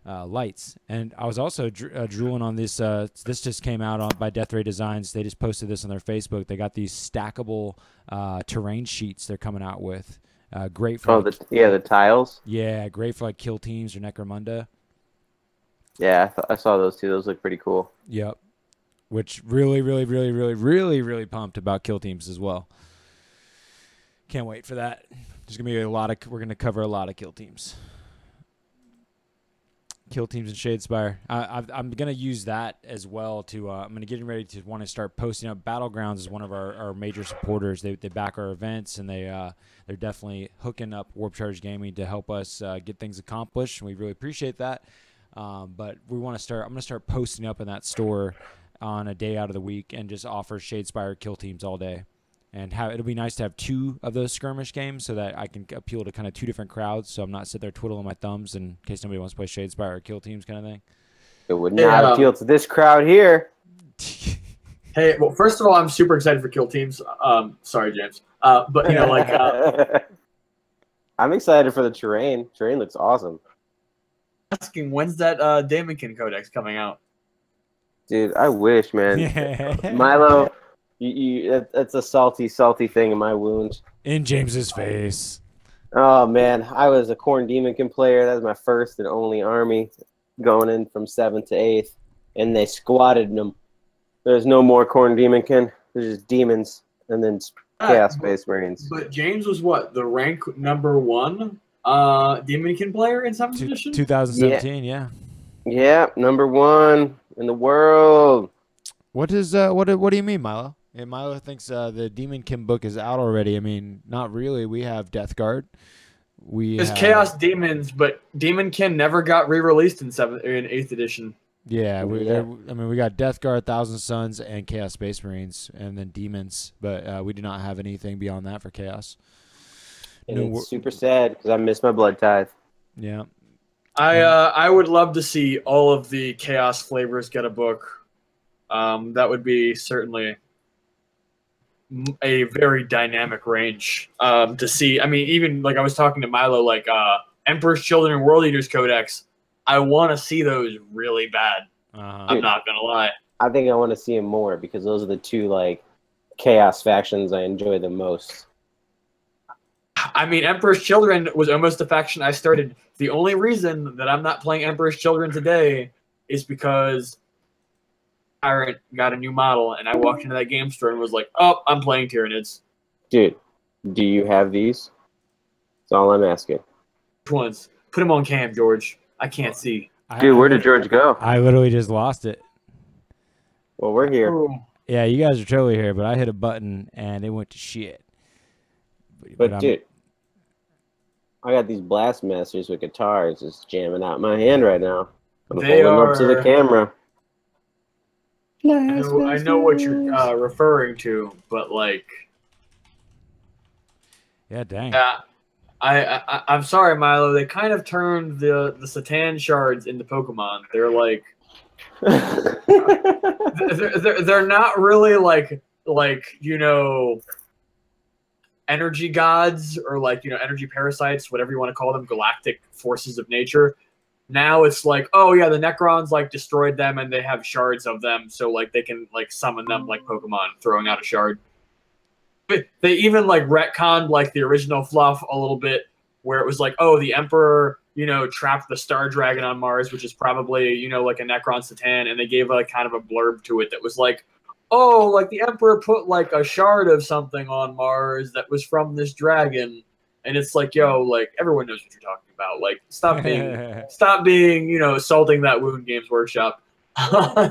lights. And I was also drooling on this. This just came out by Thurday Designs. They just posted this on their Facebook. They got these stackable terrain sheets they're coming out with. Great for the tiles. Yeah, great for like kill teams or Necromunda. Yeah, I saw those too. Those look pretty cool. Yep. Which really, really, really, really, really, really pumped about kill teams as well. Can't wait for that. There's gonna be we're gonna cover a lot of kill teams. Kill teams and Shadespire. I'm gonna use that as well to. I'm gonna get ready to want to start posting up. Battlegrounds is one of our major supporters. They back our events, and they're definitely hooking up Warp Charge Gaming to help us get things accomplished. And we really appreciate that. But we want to start. I'm gonna start posting up in that store on a day out of the week and just offer Shadespire kill teams all day. And it'll be nice to have 2 of those skirmish games so that I can appeal to kind of 2 different crowds. So I'm not sitting there twiddling my thumbs in case somebody wants to play Shadespire or kill teams kind of thing. It would not appeal to this crowd here. Hey, well, first of all, I'm super excited for kill teams. Sorry, James. But I'm excited for the terrain. Terrain looks awesome. Asking when's that Daemonkin Codex coming out? Dude, I wish, man. Milo, that's a salty, salty thing in my wounds. In James's face. Oh, man. I was a Khorne Demonkin player. That was my first and only army going in from 7th to 8th. And they squatted them. There's no more Khorne Demonkin. There's just demons and then Chaos Space Marines. But James was what? The rank #1 Demonkin player in 7th edition? 2017, yeah. Yeah, #1 in the world. What do you mean, Milo? Yeah, Milo thinks the Demonkin book is out already. I mean, not really. We have Death Guard. There's Chaos Demons, but Demonkin never got re-released in 8th edition. Yeah, we got Death Guard, Thousand Suns, and Chaos Space Marines, and then Demons. But we do not have anything beyond that for Chaos. And it's super sad because I miss my Blood Tithe. Yeah. I would love to see all of the Chaos flavors get a book. That would be certainly a very dynamic range to see. I mean, even like I was talking to Milo, like Emperor's Children and World Eaters Codex. I want to see those really bad. I'm not gonna lie. I think I want to see them more because those are the 2 like Chaos factions I enjoy the most. I mean, Emperor's Children was almost the faction I started. The only reason that I'm not playing Emperor's Children today is because Tyrant got a new model, and I walked into that game store and was like, "Oh, I'm playing Tyranids." Dude, do you have these? That's all I'm asking. Which ones? Put them on cam, George. I can't see. Dude, where did George go? I literally just lost it. Well, we're here. Oh. Yeah, you guys are totally here, but I hit a button and it went to shit. But dude, I got these blast masters with guitars just jamming out my hand right now. I'm holding up to the camera. I know what you're referring to, but like, yeah, dang. Yeah, I'm sorry, Milo. They kind of turned the Satan shards into Pokemon. They're like, they're not really like energy gods or like energy parasites, whatever you want to call them, galactic forces of nature. Now it's like, oh yeah, the Necrons like destroyed them and they have shards of them, so like they can like summon them like Pokemon throwing out a shard. But they even like retconned like the original fluff a little bit, where it was like, oh, the Emperor, trapped the Star Dragon on Mars, which is probably like a Necron Satan, and they gave like kind of a blurb to it that was like, oh, like the Emperor put like a shard of something on Mars that was from this dragon. And it's like, yo, like everyone knows what you're talking about. Like, stop being, salting that wound, Games Workshop.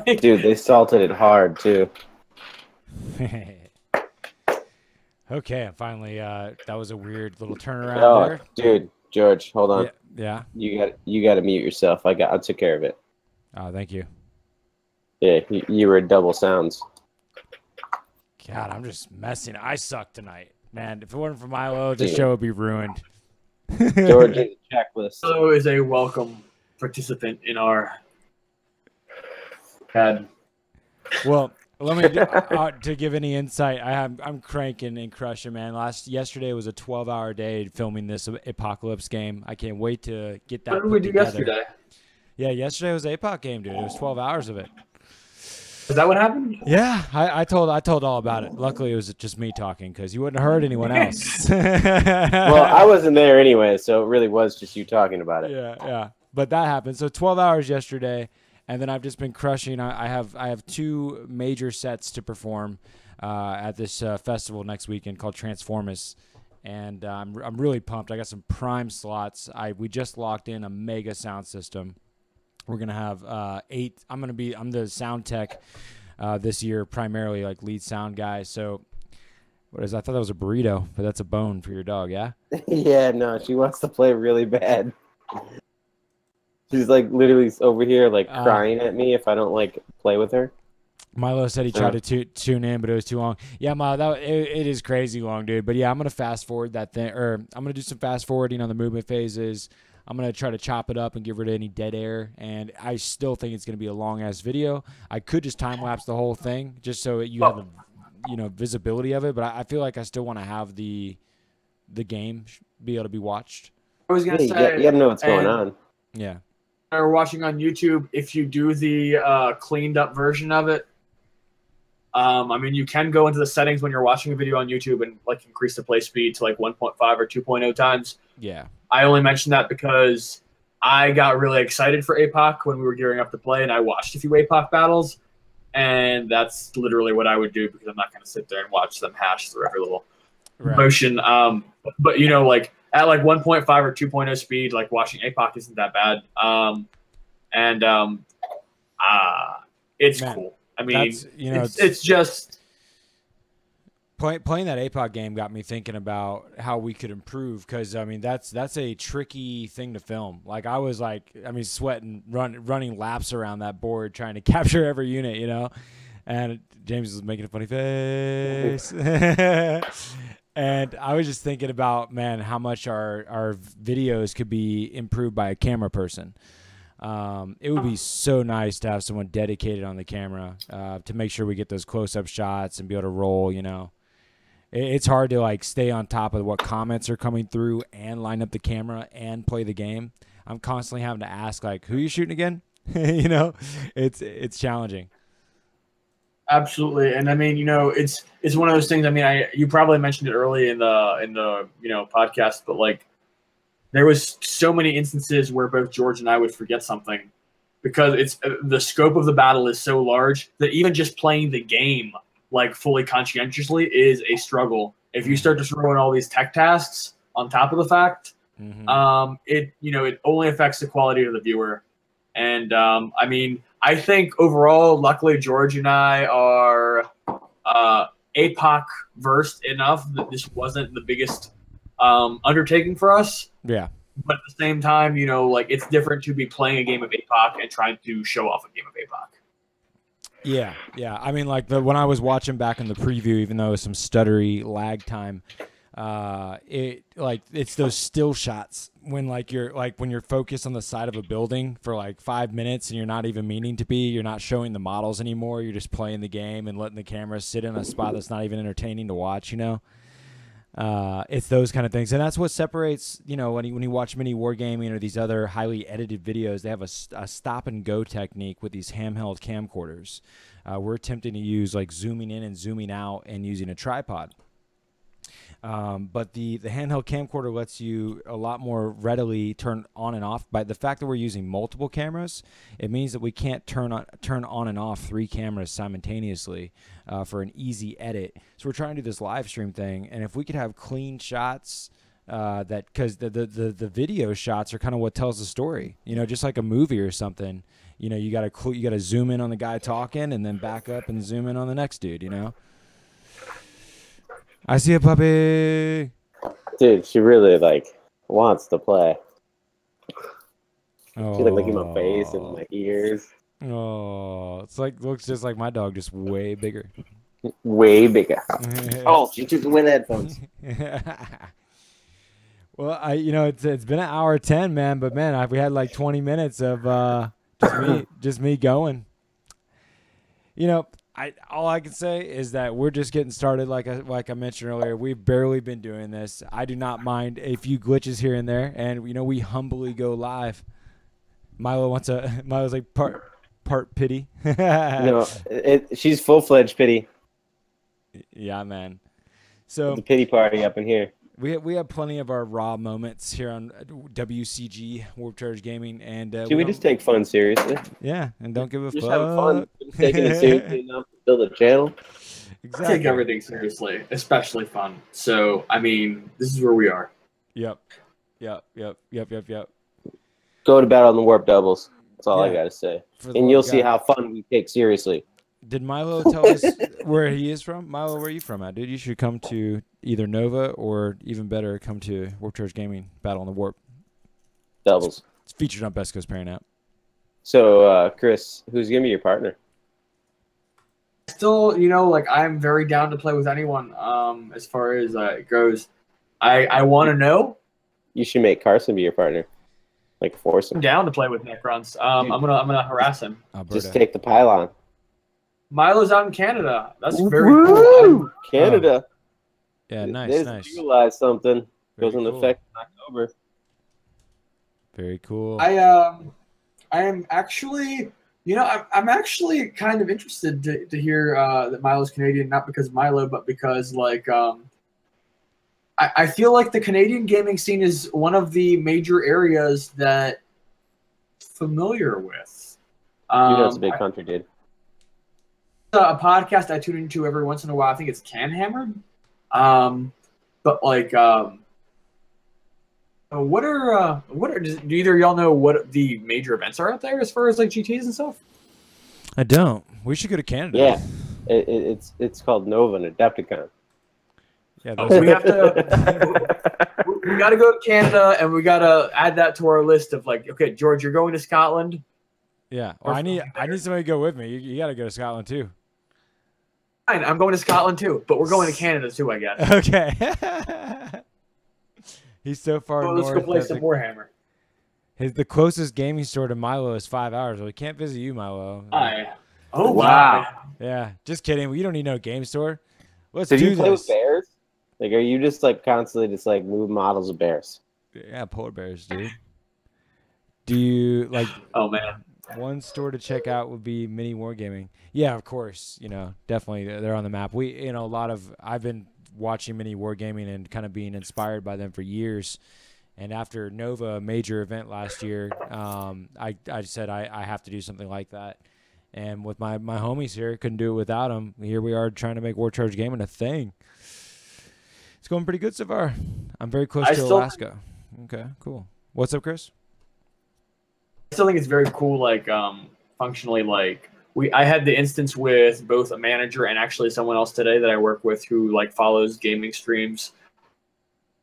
Dude, they salted it hard too. Okay, finally, that was a weird little turnaround there. Dude, George, hold on. Yeah. You got to mute yourself. I took care of it. Oh, thank you. Yeah, you were double sounds. God, I'm just messing. I suck tonight, man. If it weren't for Milo, the show would be ruined. George is a checklist. Milo is a welcome participant in our pad. Well, let me to give any insight. I'm cranking and crushing, man. Yesterday was a 12-hour day filming this Apocalypse game. I can't wait to get that. What did we do yesterday? Yeah, yesterday was the Apoc game, dude. It was 12 hours of it. Is that what happened? Yeah, I told all about it. Luckily, it was just me talking because you wouldn't have heard anyone else. Well, I wasn't there anyway, so it really was just you talking about it. Yeah. But that happened. So 12 hours yesterday, and then I've just been crushing. I have 2 major sets to perform at this festival next weekend called Transformers, and I'm really pumped. I got some prime slots. We just locked in a mega sound system. We're gonna have 8. I'm the sound tech this year, primarily like lead sound guy. So I thought that was a burrito, but that's a bone for your dog, yeah? Yeah, no, she wants to play really bad. She's like literally over here like crying at me if I don't like play with her. Milo said he tried to tune in, but it was too long. Yeah, Milo, it is crazy long, dude. But yeah, I'm gonna fast forward that thing, or I'm gonna do some fast forwarding on the movement phases. I'm going to try to chop it up and get rid of any dead air, and I still think it's going to be a long-ass video. I could just time-lapse the whole thing just so you have the visibility of it, but I feel like I still want to have the game be able to be watched. I was going to say... You got to know what's going on. Yeah. We're watching on YouTube. If you do the cleaned-up version of it, I mean, you can go into the settings when you're watching a video on YouTube and like increase the play speed to like 1.5 or 2.0 times. Yeah. I only mentioned that because I got really excited for APOC when we were gearing up to play, and I watched a few APOC battles, and that's literally what I would do because I'm not going to sit there and watch them hash through every little motion. But like at like 1.5 or 2.0 speed, like watching APOC isn't that bad. It's cool. I mean, it's just playing that APOC game got me thinking about how we could improve, because I mean that's a tricky thing to film. Like I was sweating, running laps around that board trying to capture every unit, and James was making a funny face. And I was just thinking about, man, how much our videos could be improved by a camera person. It would be so nice to have someone dedicated on the camera to make sure we get those close-up shots and be able to roll, It's hard to like stay on top of what comments are coming through and line up the camera and play the game. I'm constantly having to ask like, who are you shooting again? It's challenging. Absolutely. And I mean, it's one of those things. I mean, you probably mentioned it early in the podcast, but like there was so many instances where both George and I would forget something because it's the scope of the battle is so large that even just playing the game like fully conscientiously is a struggle. If you start to throw in all these tech tasks on top of the fact, it only affects the quality of the viewer. And I mean, I think overall, luckily George and I are APOC versed enough that this wasn't the biggest undertaking for us. Yeah. But at the same time, like it's different to be playing a game of APOC and trying to show off a game of APOC. Yeah. I mean, like when I was watching back in the preview, even though it was some stuttery lag time, it's those still shots when you're focused on the side of a building for like 5 minutes and you're not even meaning to be. You're not showing the models anymore. You're just playing the game and letting the camera sit in a spot that's not even entertaining to watch. It's those kind of things, and that's what separates. When you watch mini wargaming or these other highly edited videos, they have a stop and go technique with these handheld camcorders. We're attempting to use like zooming in and zooming out and using a tripod. But the handheld camcorder lets you a lot more readily turn on and off. By the fact that we're using multiple cameras, it means that we can't turn on and off 3 cameras simultaneously for an easy edit. So we're trying to do this live stream thing, and if we could have clean shots, because the video shots are kind of what tells the story. Just like a movie or something. You gotta zoom in on the guy talking and then back up and zoom in on the next dude. I see a puppy. Dude, she really wants to play. Oh. She's licking my face and my ears. Oh, it's like looks just like my dog, just way bigger. Way bigger. Oh, she took away the headphones. Well, it's been an hour 10, man, but man, we had like 20 minutes of just me going. All I can say is that we're just getting started. Like I mentioned earlier, we've barely been doing this. I do not mind a few glitches here and there, and we humbly go live. Milo's like part pity. No, she's full-fledged pity. Yeah, man. So the pity party up in here. We have plenty of our raw moments here on WCG Warped Charge Gaming, and we just take fun seriously. Yeah, and don't give a just fuck. Have fun. Just taking it seriously enough to build a channel. Exactly. Take everything seriously, especially fun. So I mean, this is where we are. Yep. Go to battle on the warp doubles. That's all I gotta say, and you'll see how fun we take seriously. Did Milo tell us where he is from? Milo, where are you from at, dude? You should come to either Nova or, even better, come to Warped Charge Gaming Battle on the Warp. Doubles. It's featured on Best Coast Parent app. So, Chris, who's going to be your partner? Still, I'm very down to play with anyone as far as it goes. I want to know. You should make Carson be your partner. Like, force him. I'm down to play with Night Rants. I'm gonna harass him. Alberta. Just take the pylon. Milo's out in Canada. That's very cool. Canada. Yeah, nice. They realize something goes into effect in October. Very cool. I am actually, I'm actually kind of interested to hear that Milo's Canadian, not because of Milo, but because I feel like the Canadian gaming scene is one of the major areas that I'm familiar with. It's a big country, dude. A podcast I tune into every once in a while. I think it's Can Hammered. But what are do either of y'all know what the major events are out there as far as like GTs and stuff? I don't. We should go to Canada. Yeah, it's called Nova and Adepticon. Yeah, we have to. We got to go to Canada, and we got to add that to our list of like, okay, George, you're going to Scotland. Yeah, well, I need somebody to go with me. You got to go to Scotland too. Fine, I'm going to Scotland too, but we're going to Canada too, I guess. Okay. He's so far north. Let's go play some Warhammer. The closest gaming store to Milo is 5 hours. Well, we can't visit you, Milo. Oh wow. Yeah, just kidding. We don't need no game store. Let's do do you play with bears? Like, are you just like constantly just like move models of bears? Yeah, polar bears, dude. Do you like? Oh man. One store to check out would be Mini Wargaming. Yeah, of course. Definitely they're on the map. I've been watching Mini Wargaming and kind of being inspired by them for years. And after Nova, a major event last year, I said I have to do something like that. And with my homies here, couldn't do it without them. Here we are trying to make War Charge Gaming a thing. It's going pretty good so far. I'm very close to Alaska. Okay, cool. What's up, Chris? I still think it's very cool, functionally, I had the instance with both a manager and actually someone else today that I work with who follows gaming streams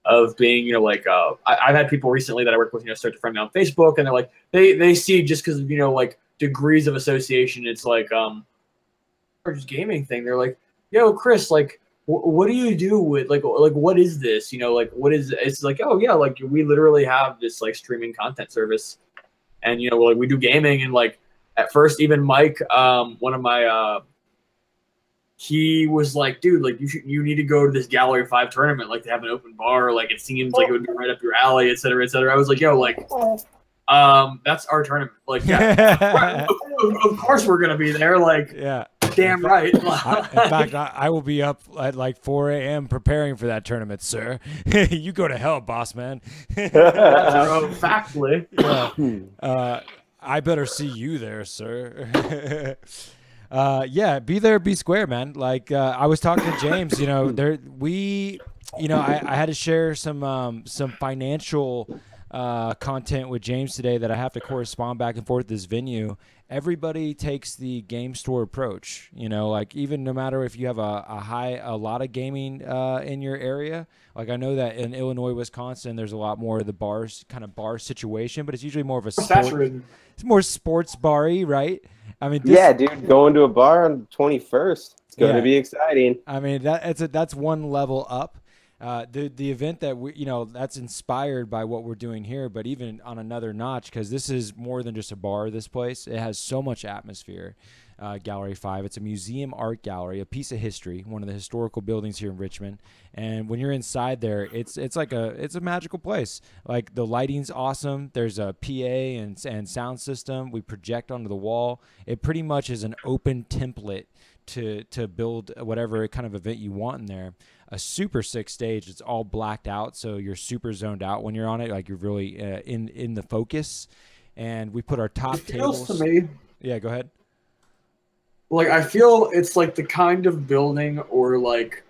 of being, I've had people recently that I work with, start to friend me on Facebook, and they're like, they see just because of, degrees of association, it's just gaming thing. They're like, yo, Chris, what do you do with, what is this? What is it? It's like, oh yeah, we literally have this streaming content service. And, we do gaming, and, at first, even Mike, one of my, he was like, dude, you need to go to this Gallery 5 tournament, they have an open bar, it seems like it would be right up your alley, et cetera, et cetera. I was like, yo, that's our tournament. Yeah, of course we're going to be there, yeah. Damn right. In fact, I will be up at 4 a.m. preparing for that tournament, sir. You go to hell, boss man. Factly. Yeah. I better see you there, sir. Yeah, be there, be square, man. I was talking to James. I had to share some financial content with James today that I have to correspond back and forth this venue. Everybody takes the game store approach, even no matter if you have a lot of gaming in your area. I know that in Illinois, Wisconsin, there's a lot more of the bar situation, but it's usually more of a sports bar-y, right? I mean, Yeah, dude, going to a bar on the 21st. It's going to be exciting. I mean, that's one level up. The event that that's inspired by what we're doing here, but even on another notch, because this is more than just a bar. This place, it has so much atmosphere. Gallery 5, it's a museum art gallery, a piece of history, one of the historical buildings here in Richmond. And when you're inside there, it's a magical place. Like, the lighting's awesome. There's a PA and sound system. We project onto the wall. It pretty much is an open template to build whatever kind of event you want in there. A super sick stage. It's all blacked out, so you're super zoned out when you're on it. Like, you're really in the focus. And we put our top tables. To me, yeah, go ahead. Like, I feel it's like the kind of building or like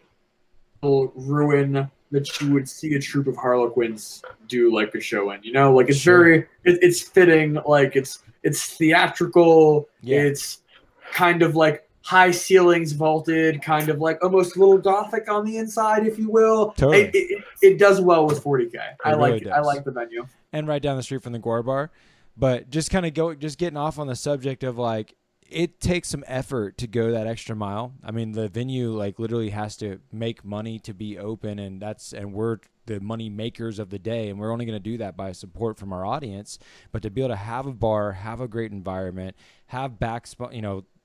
ruin that you would see a troop of Harlequins do like a show in. You know, like, it's it's fitting. Like, it's theatrical. Yeah. It's kind of like high ceilings, vaulted, kind of like almost a little Gothic on the inside, if you will. Totally. It does well with 40K. I like the venue. And right down the street from the Gore Bar. But just getting off on the subject of, like, it takes some effort to go that extra mile. I mean, the venue, like, literally has to make money to be open, and we're the money makers of the day, and we're only going to do that by support from our audience. But to be able to have a bar, have a great environment, have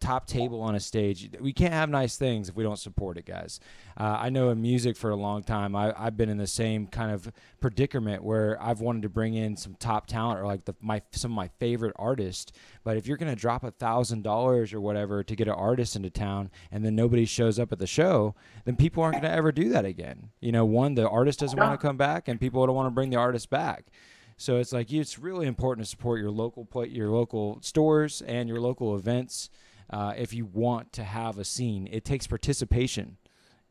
top table on a stage, we can't have nice things if we don't support it, guys. I know in music for a long time, I've been in the same kind of predicament where I've wanted to bring in some top talent or like some of my favorite artists. But if you're going to drop $1,000 or whatever to get an artist into town and then nobody shows up at the show, then people aren't going to ever do that again. You know, one, the artist doesn't want to come back, and people don't want to bring the artist back. So it's like, it's really important to support your local stores and your local events. If you want to have a scene, it takes participation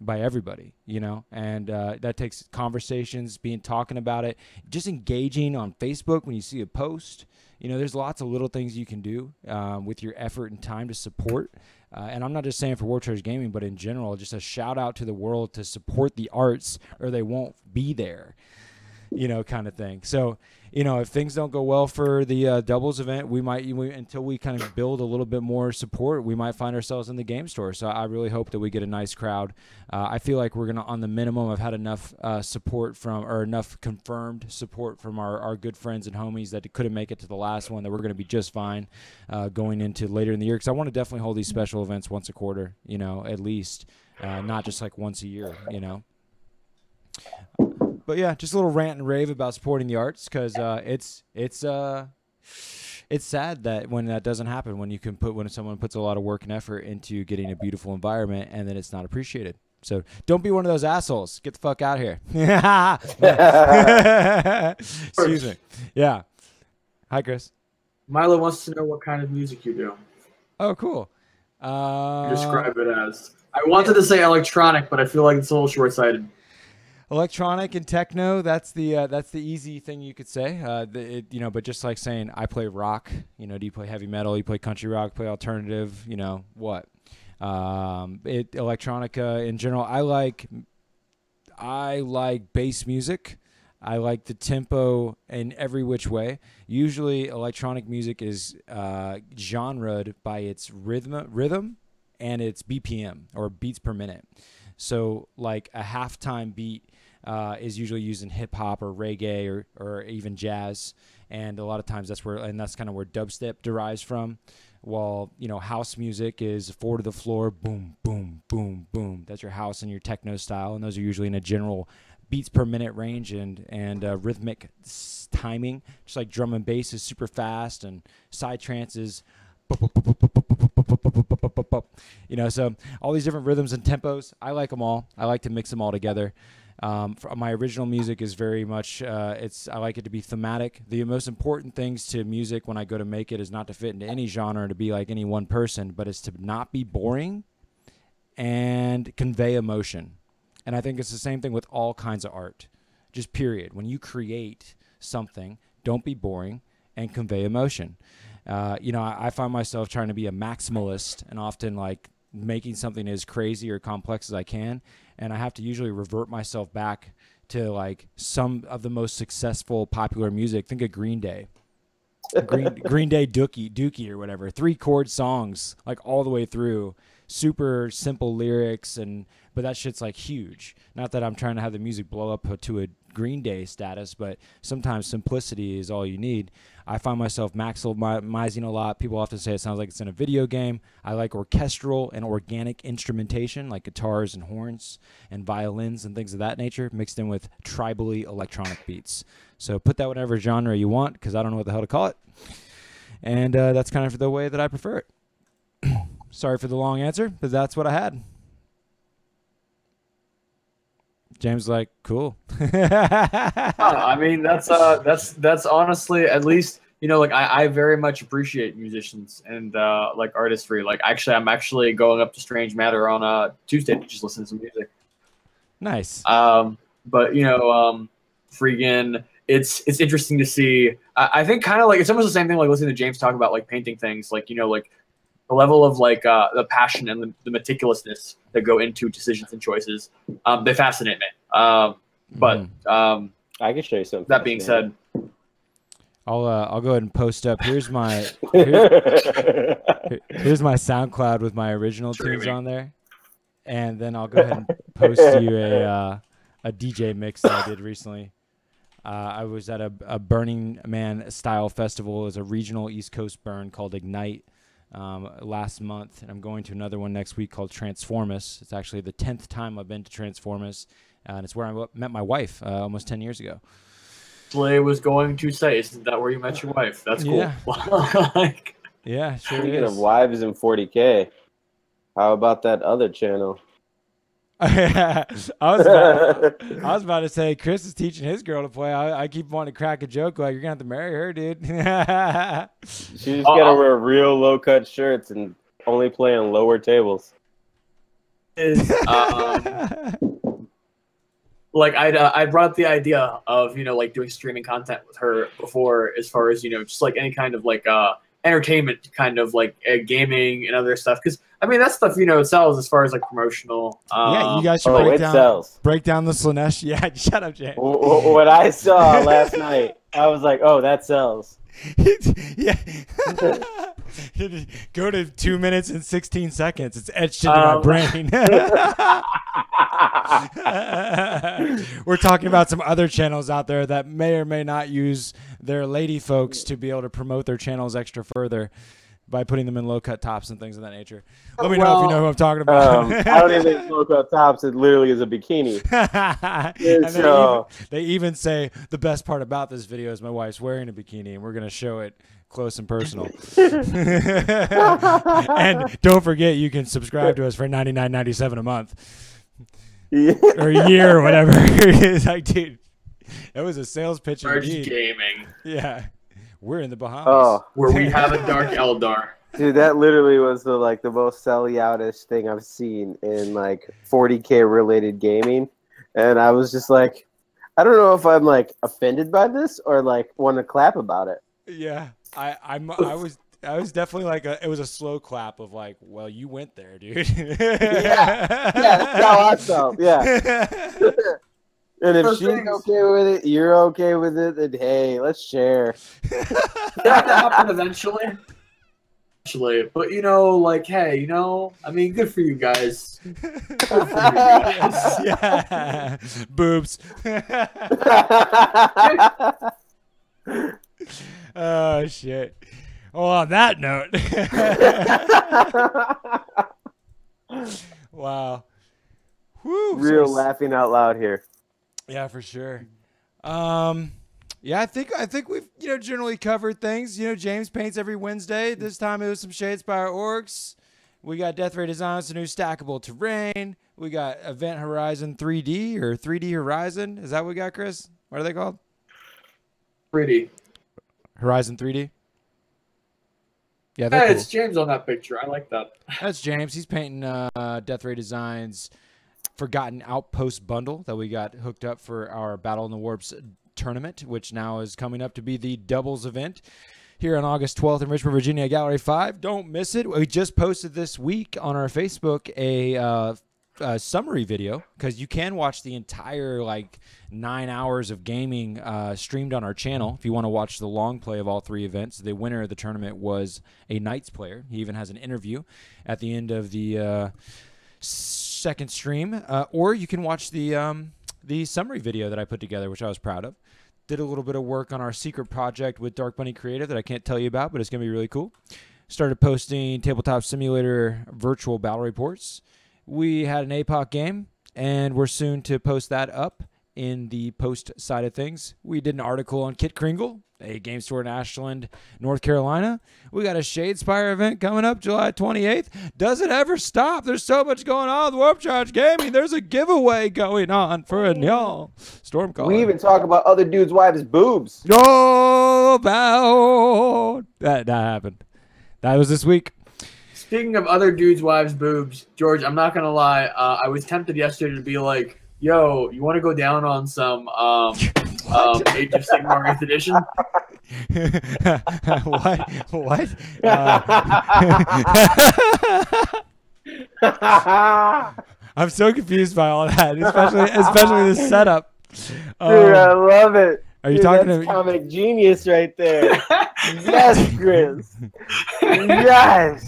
by everybody, you know, and that takes conversations, talking about it, just engaging on Facebook when you see a post. You know, there's lots of little things you can do with your effort and time to support. And I'm not just saying for War Church Gaming, but in general, just a shout out to the world to support the arts or they won't be there, you know, kind of thing. So, you know, if things don't go well for the doubles event, until we kind of build a little bit more support, we might find ourselves in the game store. So I really hope that we get a nice crowd. I feel like we're on the minimum, I've had enough support enough confirmed support from our good friends and homies that couldn't make it to the last one, that we're going to be just fine going into later in the year. Because I want to definitely hold these special events once a quarter, you know, at least, not just like once a year, you know. But yeah, just a little rant and rave about supporting the arts, because it's sad that when that doesn't happen, when someone puts a lot of work and effort into getting a beautiful environment and then it's not appreciated. So don't be one of those assholes. Get the fuck out of here. Excuse me. Yeah. Hi, Chris. Milo wants to know what kind of music you do. Oh, cool. Describe it as. I wanted to say electronic, but I feel like it's a little short-sighted. Electronic and techno, that's the easy thing you could say. But just like saying I play rock, you know, do you play heavy metal, you play country rock, play alternative, you know, what? Electronica in general, I like bass music. I like the tempo in every which way. Usually electronic music is genred by its rhythm and its BPM, or beats per minute. So like a halftime beat is usually used in hip hop or reggae or even jazz, and a lot of times that's kind of where dubstep derives from. While, you know, house music is 4 to the floor, boom, boom, boom, boom. That's your house and your techno style, and those are usually in a general beats per minute range and rhythmic timing. Just like drum and bass is super fast, and psytrance is, you know, so all these different rhythms and tempos. I like them all. I like to mix them all together. My original music is very much, I like it to be thematic. The most important things to music when I go to make it is not to fit into any genre, to be like any one person, but it's to not be boring and convey emotion. And I think it's the same thing with all kinds of art, just period. When you create something, don't be boring and convey emotion. I find myself trying to be a maximalist and often like making something as crazy or complex as I can. And I have to usually revert myself back to like some of the most successful popular music. Think of Green Day. Green Day Dookie or whatever. 3-chord songs, like all the way through. Super simple lyrics, but that shit's like huge. Not that I'm trying to have the music blow up to a Green Day status, but sometimes simplicity is all you need. I find myself maximizing a lot. People often say it sounds like it's in a video game. I like orchestral and organic instrumentation, like guitars and horns and violins and things of that nature, mixed in with tribally electronic beats. So put that whatever genre you want, because I don't know what the hell to call it. And that's kind of the way that I prefer it. Sorry for the long answer, but that's what I had. James like, cool. I mean, that's honestly, at least, you know, like I very much appreciate musicians and like artistry. Like I'm actually going up to Strange Matter on Tuesday to just listen to some music. Nice. But you know, freaking, it's interesting to see. I think kind of like it's almost the same thing like listening to James talk about like painting things, like, you know, like the level of like the passion and the meticulousness that go into decisions and choices. They fascinate me. But I can show you something. That being said, I'll go ahead and post up. Here's my SoundCloud with my original tunes on there, and then I'll go ahead and post you a DJ mix that I did recently. I was at a Burning Man style festival. It was a regional East Coast burn called Ignite last month, and I'm going to another one next week called Transformus. It's actually the 10th time I've been to Transformus, and it's where I met my wife almost 10 years ago. Slay was going to say, isn't that where you met your wife? That's cool. Yeah, like, yeah, sure. Speaking of wives and 40K, how about that other channel? I was about to say Chris is teaching his girl to play. I keep wanting to crack a joke like, you're gonna have to marry her, dude. She just gotta wear real low cut shirts and only play on lower tables. Like I brought the idea of, you know, like doing streaming content with her before, as far as, you know, just like any kind of like entertainment kind of like gaming and other stuff, because I mean that stuff, you know, it sells as far as like promotional. Yeah, you guys should break down the Slanesh. Yeah, shut up, Jay. What I saw last night, I was like, oh, that sells. Yeah. Go to 2 minutes and 16 seconds. It's etched into my brain. We're talking about some other channels out there that may or may not use their lady folks to be able to promote their channels extra further by putting them in low-cut tops and things of that nature. Let me know if you know who I'm talking about. I don't even think low-cut tops. It literally is a bikini. They even say the best part about this video is my wife's wearing a bikini, and we're going to show it close and personal. And don't forget, you can subscribe to us for $99.97 a month. Or a year or whatever. It's like, dude, that was a sales pitch. Gaming. Yeah. We're in the Bahamas. Oh. Where we have a Dark Eldar. Dude, that literally was the most selly outish thing I've seen in like 40K related gaming. And I was just like, I don't know if I'm like offended by this or like want to clap about it. Yeah. I was definitely like it was a slow clap of like, well, you went there, dude. Yeah, that's how I felt. Yeah. And if she's okay with it, you're okay with it, then hey, let's share. That happened eventually. But you know, like, hey, you know, I mean, good for you guys. Good for you guys. Yeah. Boobs. Oh shit. Well, on that note. Wow. Woo, real laughing out loud here. Yeah, for sure. Yeah, I think we've, you know, generally covered things. You know, James paints every Wednesday. This time it was some Shades by our Orcs. We got Death Ray Designs, a new stackable terrain. We got Event Horizon 3D or 3D Horizon. Is that what we got, Chris? What are they called? 3D. Horizon 3D. Yeah, cool. It's James on that picture. I like that. That's James. He's painting Death Ray Designs Forgotten Outpost bundle that we got hooked up for our Battle in the Warps tournament, which now is coming up to be the doubles event here on August 12th in Richmond, Virginia, Gallery 5. Don't miss it. We just posted this week on our Facebook a summary video, because you can watch the entire like 9 hours of gaming streamed on our channel if you want to watch the long play of all 3 events. The winner of the tournament was a Knights player. He even has an interview at the end of the second stream, or you can watch the summary video that I put together, which I was proud of. Did a little bit of work on our secret project with Dark Bunny Creative that I can't tell you about, but it's going to be really cool. Started posting Tabletop Simulator virtual battle reports. We had an APOC game, and we're soon to post that up in the post side of things. We did an article on Kit Kringle, a game store in Ashland, North Carolina. We got a Shadespire event coming up July 28th. Doesn't ever stop. There's so much going on with Warp Charge Gaming. There's a giveaway going on for a y'all. Stormcaller. We even talk about other dudes' wives' boobs. Oh, about that happened. That was this week. Speaking of other dudes' wives' boobs, George, I'm not gonna lie. I was tempted yesterday to be like, "Yo, you want to go down on some Age of Sigmar 8th edition?" What? I'm so confused by all that, especially the setup. Dude, I love it. Are you Dude, talking that's to comic genius right there? Yes, Chris. Yes.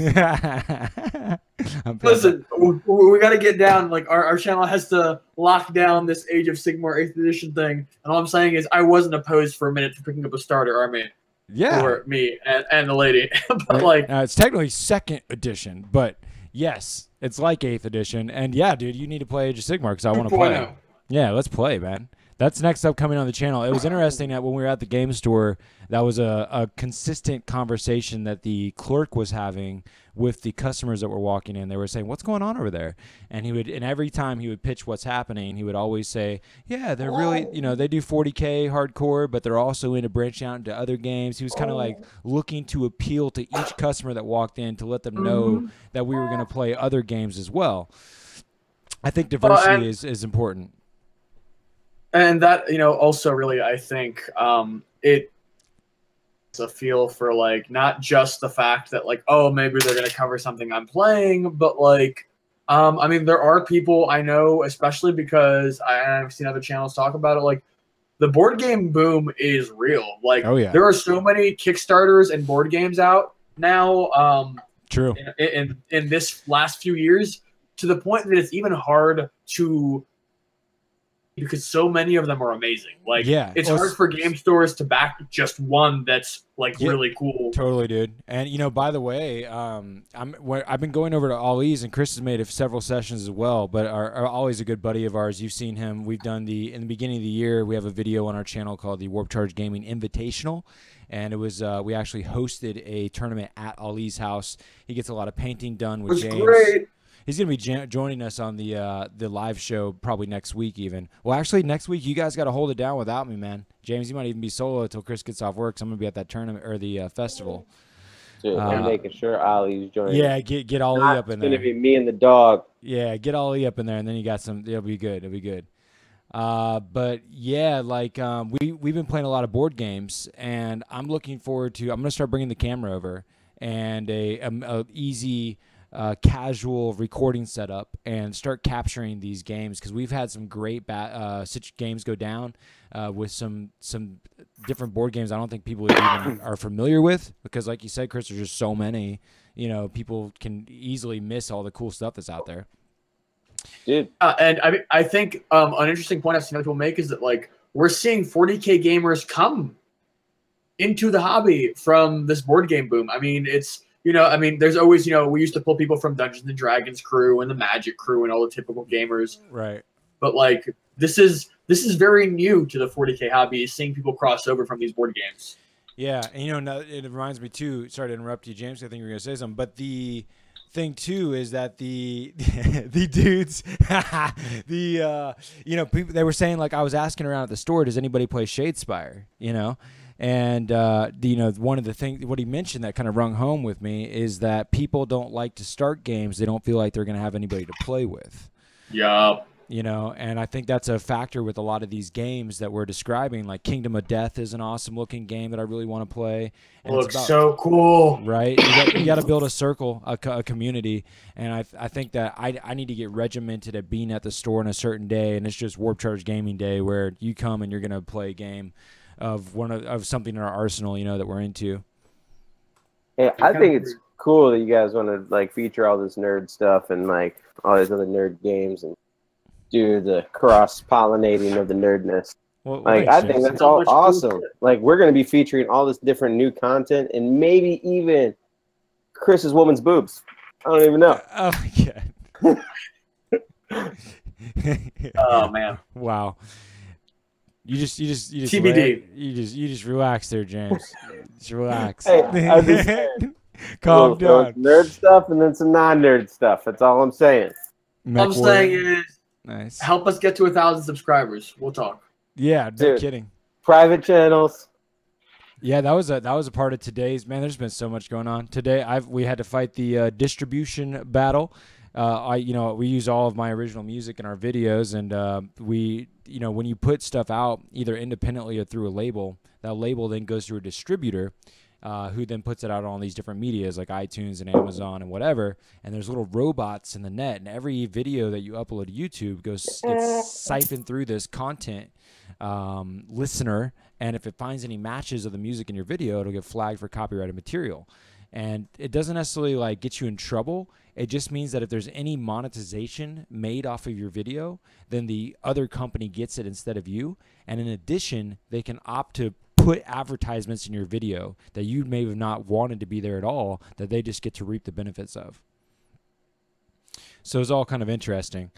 Listen, we got to get down. Like our channel has to lock down this Age of Sigmar 8th edition thing. And all I'm saying is, I wasn't opposed for a minute to picking up a starter army. Yeah. For me and the lady, but like it's technically 2nd edition, but yes, it's like 8th edition. And yeah, dude, you need to play Age of Sigmar because I want to play. Yeah, let's play, man. That's next up coming on the channel. It was interesting that when we were at the game store, that was a consistent conversation that the clerk was having with the customers that were walking in. They were saying, "What's going on over there?" And every time he would pitch what's happening, he would always say, "Yeah, they're really, they do 40K hardcore, but they're also into branching out into other games." He was kind of like looking to appeal to each customer that walked in to let them know that we were going to play other games as well. I think diversity is important. And that, also really, I think it's a feel for, like, not just the fact that, like, oh, maybe they're going to cover something I'm playing, but, like, I mean, there are people I know, especially because I've seen other channels talk about it, like, the board game boom is real. Like, oh, yeah. There are so many Kickstarters and board games out now True. In this last few years, to the point that it's even hard to... because so many of them are amazing. Like, yeah, it's hard for game stores to back just one that's like really cool. Totally, dude. And by the way, I've been going over to Ollie's, and Chris has made several sessions as well. But our Ollie's a good buddy of ours. You've seen him. We've done in the beginning of the year. We have a video on our channel called the Warp Charge Gaming Invitational, and it was we actually hosted a tournament at Ollie's house. He gets a lot of painting done with James. Great. He's going to be joining us on the live show probably next week even. Well, actually, next week you guys got to hold it down without me, man. James, you might even be solo until Chris gets off work, so I'm going to be at that tournament or the festival. Dude, I'm making sure Ollie's joining. Yeah, get Ollie up in there. It's going to be me and the dog. Yeah, get Ollie up in there, and then you got some. It'll be good. It'll be good. But yeah, like we've been playing a lot of board games, and I'm looking forward to. I'm going to start bringing the camera over and a easy. Casual recording setup and start capturing these games, because we've had some great games go down with some different board games I don't think people even are familiar with, because like you said, Chris, there's just so many, people can easily miss all the cool stuff that's out there. Dude. And I think an interesting point I've seen other people make is that, like, we're seeing 40K gamers come into the hobby from this board game boom. I mean, it's there's always, we used to pull people from Dungeons and Dragons crew and the Magic crew and all the typical gamers. Right. But like this is very new to the 40K hobby, seeing people cross over from these board games. Yeah, and it reminds me too. Sorry to interrupt you, James. I think you were going to say something, but the thing too is that the dudes, people, they were saying, like, I was asking around at the store, does anybody play Shadespire? And one of the things, what he mentioned that kind of rung home with me is that people don't like to start games they don't feel like they're going to have anybody to play with. Yeah. you know, and I think that's a factor with a lot of these games that we're describing. Like Kingdom of Death is an awesome looking game that I really want to play. And Looks so cool. Right? You got to build a circle, a community, and I think that I need to get regimented at being at the store on a certain day, and it's just Warp Charge Gaming Day where you come and you're going to play a game of something in our arsenal, you know, that we're into. Yeah, I think it's cool that you guys want to like feature all this nerd stuff and like all these other nerd games and do the cross-pollinating of the nerdness. Well, like, I think that's all awesome. Like, we're going to be featuring all this different new content and maybe even Chris's woman's boobs. I don't even know. Oh my God. Oh man! Wow. You just TBD. You just relax there, James. Just relax. Hey, I'm just saying. Calm down. Nerd stuff and then some non-nerd stuff. That's all I'm saying. All I'm saying is, nice. Help us get to 1,000 subscribers. We'll talk. Yeah, no kidding. Private channels. Yeah, that was a part of today's, man. There's been so much going on today. We had to fight the distribution battle. We use all of my original music in our videos, and when you put stuff out either independently or through a label, that label then goes through a distributor, who then puts it out on all these different medias like iTunes and Amazon and whatever. And there's little robots in the net, and every video that you upload to YouTube gets siphoned through this content listener, and if it finds any matches of the music in your video, it'll get flagged for copyrighted material. And it doesn't necessarily like get you in trouble. It just means that if there's any monetization made off of your video, then the other company gets it instead of you. And in addition, they can opt to put advertisements in your video that you may have not wanted to be there at all, that they just get to reap the benefits of. So it's all kind of interesting.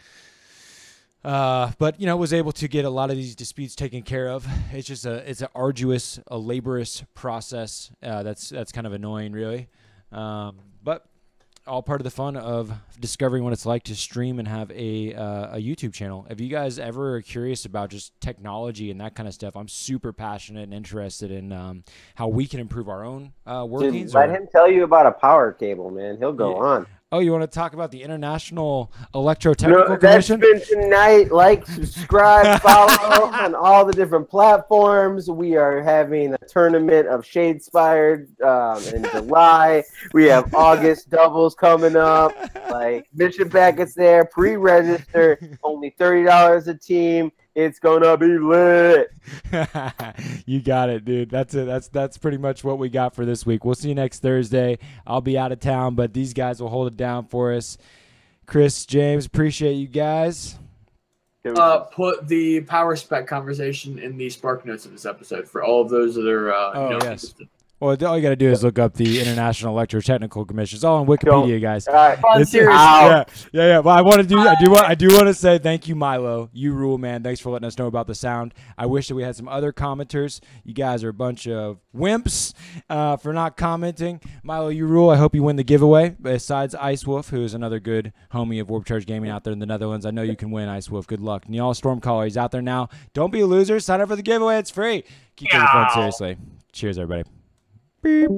But, was able to get a lot of these disputes taken care of. It's just it's an arduous, laborious process. That's kind of annoying, really. But all part of the fun of discovering what it's like to stream and have a YouTube channel. If you guys ever are curious about just technology and that kind of stuff, I'm super passionate and interested in how we can improve our own workings. Dude, let him tell you about a power cable, man. He'll go on. Oh, you want to talk about the International Electrotechnical Commission? That's been tonight. Like, subscribe, follow on all the different platforms. We are having a tournament of Shadespired in July. We have August doubles coming up. Like, mission packets there. Pre-register. Only $30 a team. It's gonna be lit. You got it, dude. That's it. That's pretty much what we got for this week. We'll see you next Thursday. I'll be out of town, but these guys will hold it down for us. Chris, James, appreciate you guys. Put the power spec conversation in the Spark Notes of this episode for all of those that are interested. Well, all you got to do is look up the International Electrotechnical Commission. It's all on Wikipedia, guys. All right. Yeah. Well, I do want to say thank you, Milo. You rule, man. Thanks for letting us know about the sound. I wish that we had some other commenters. You guys are a bunch of wimps for not commenting. Milo, you rule. I hope you win the giveaway. Besides Ice Wolf, who is another good homie of Warp Charge Gaming out there in the Netherlands. I know you can win, Ice Wolf. Good luck. Niall Stormcaller, he's out there now. Don't be a loser. Sign up for the giveaway. It's free. Keep taking fun seriously. Cheers, everybody. Beep.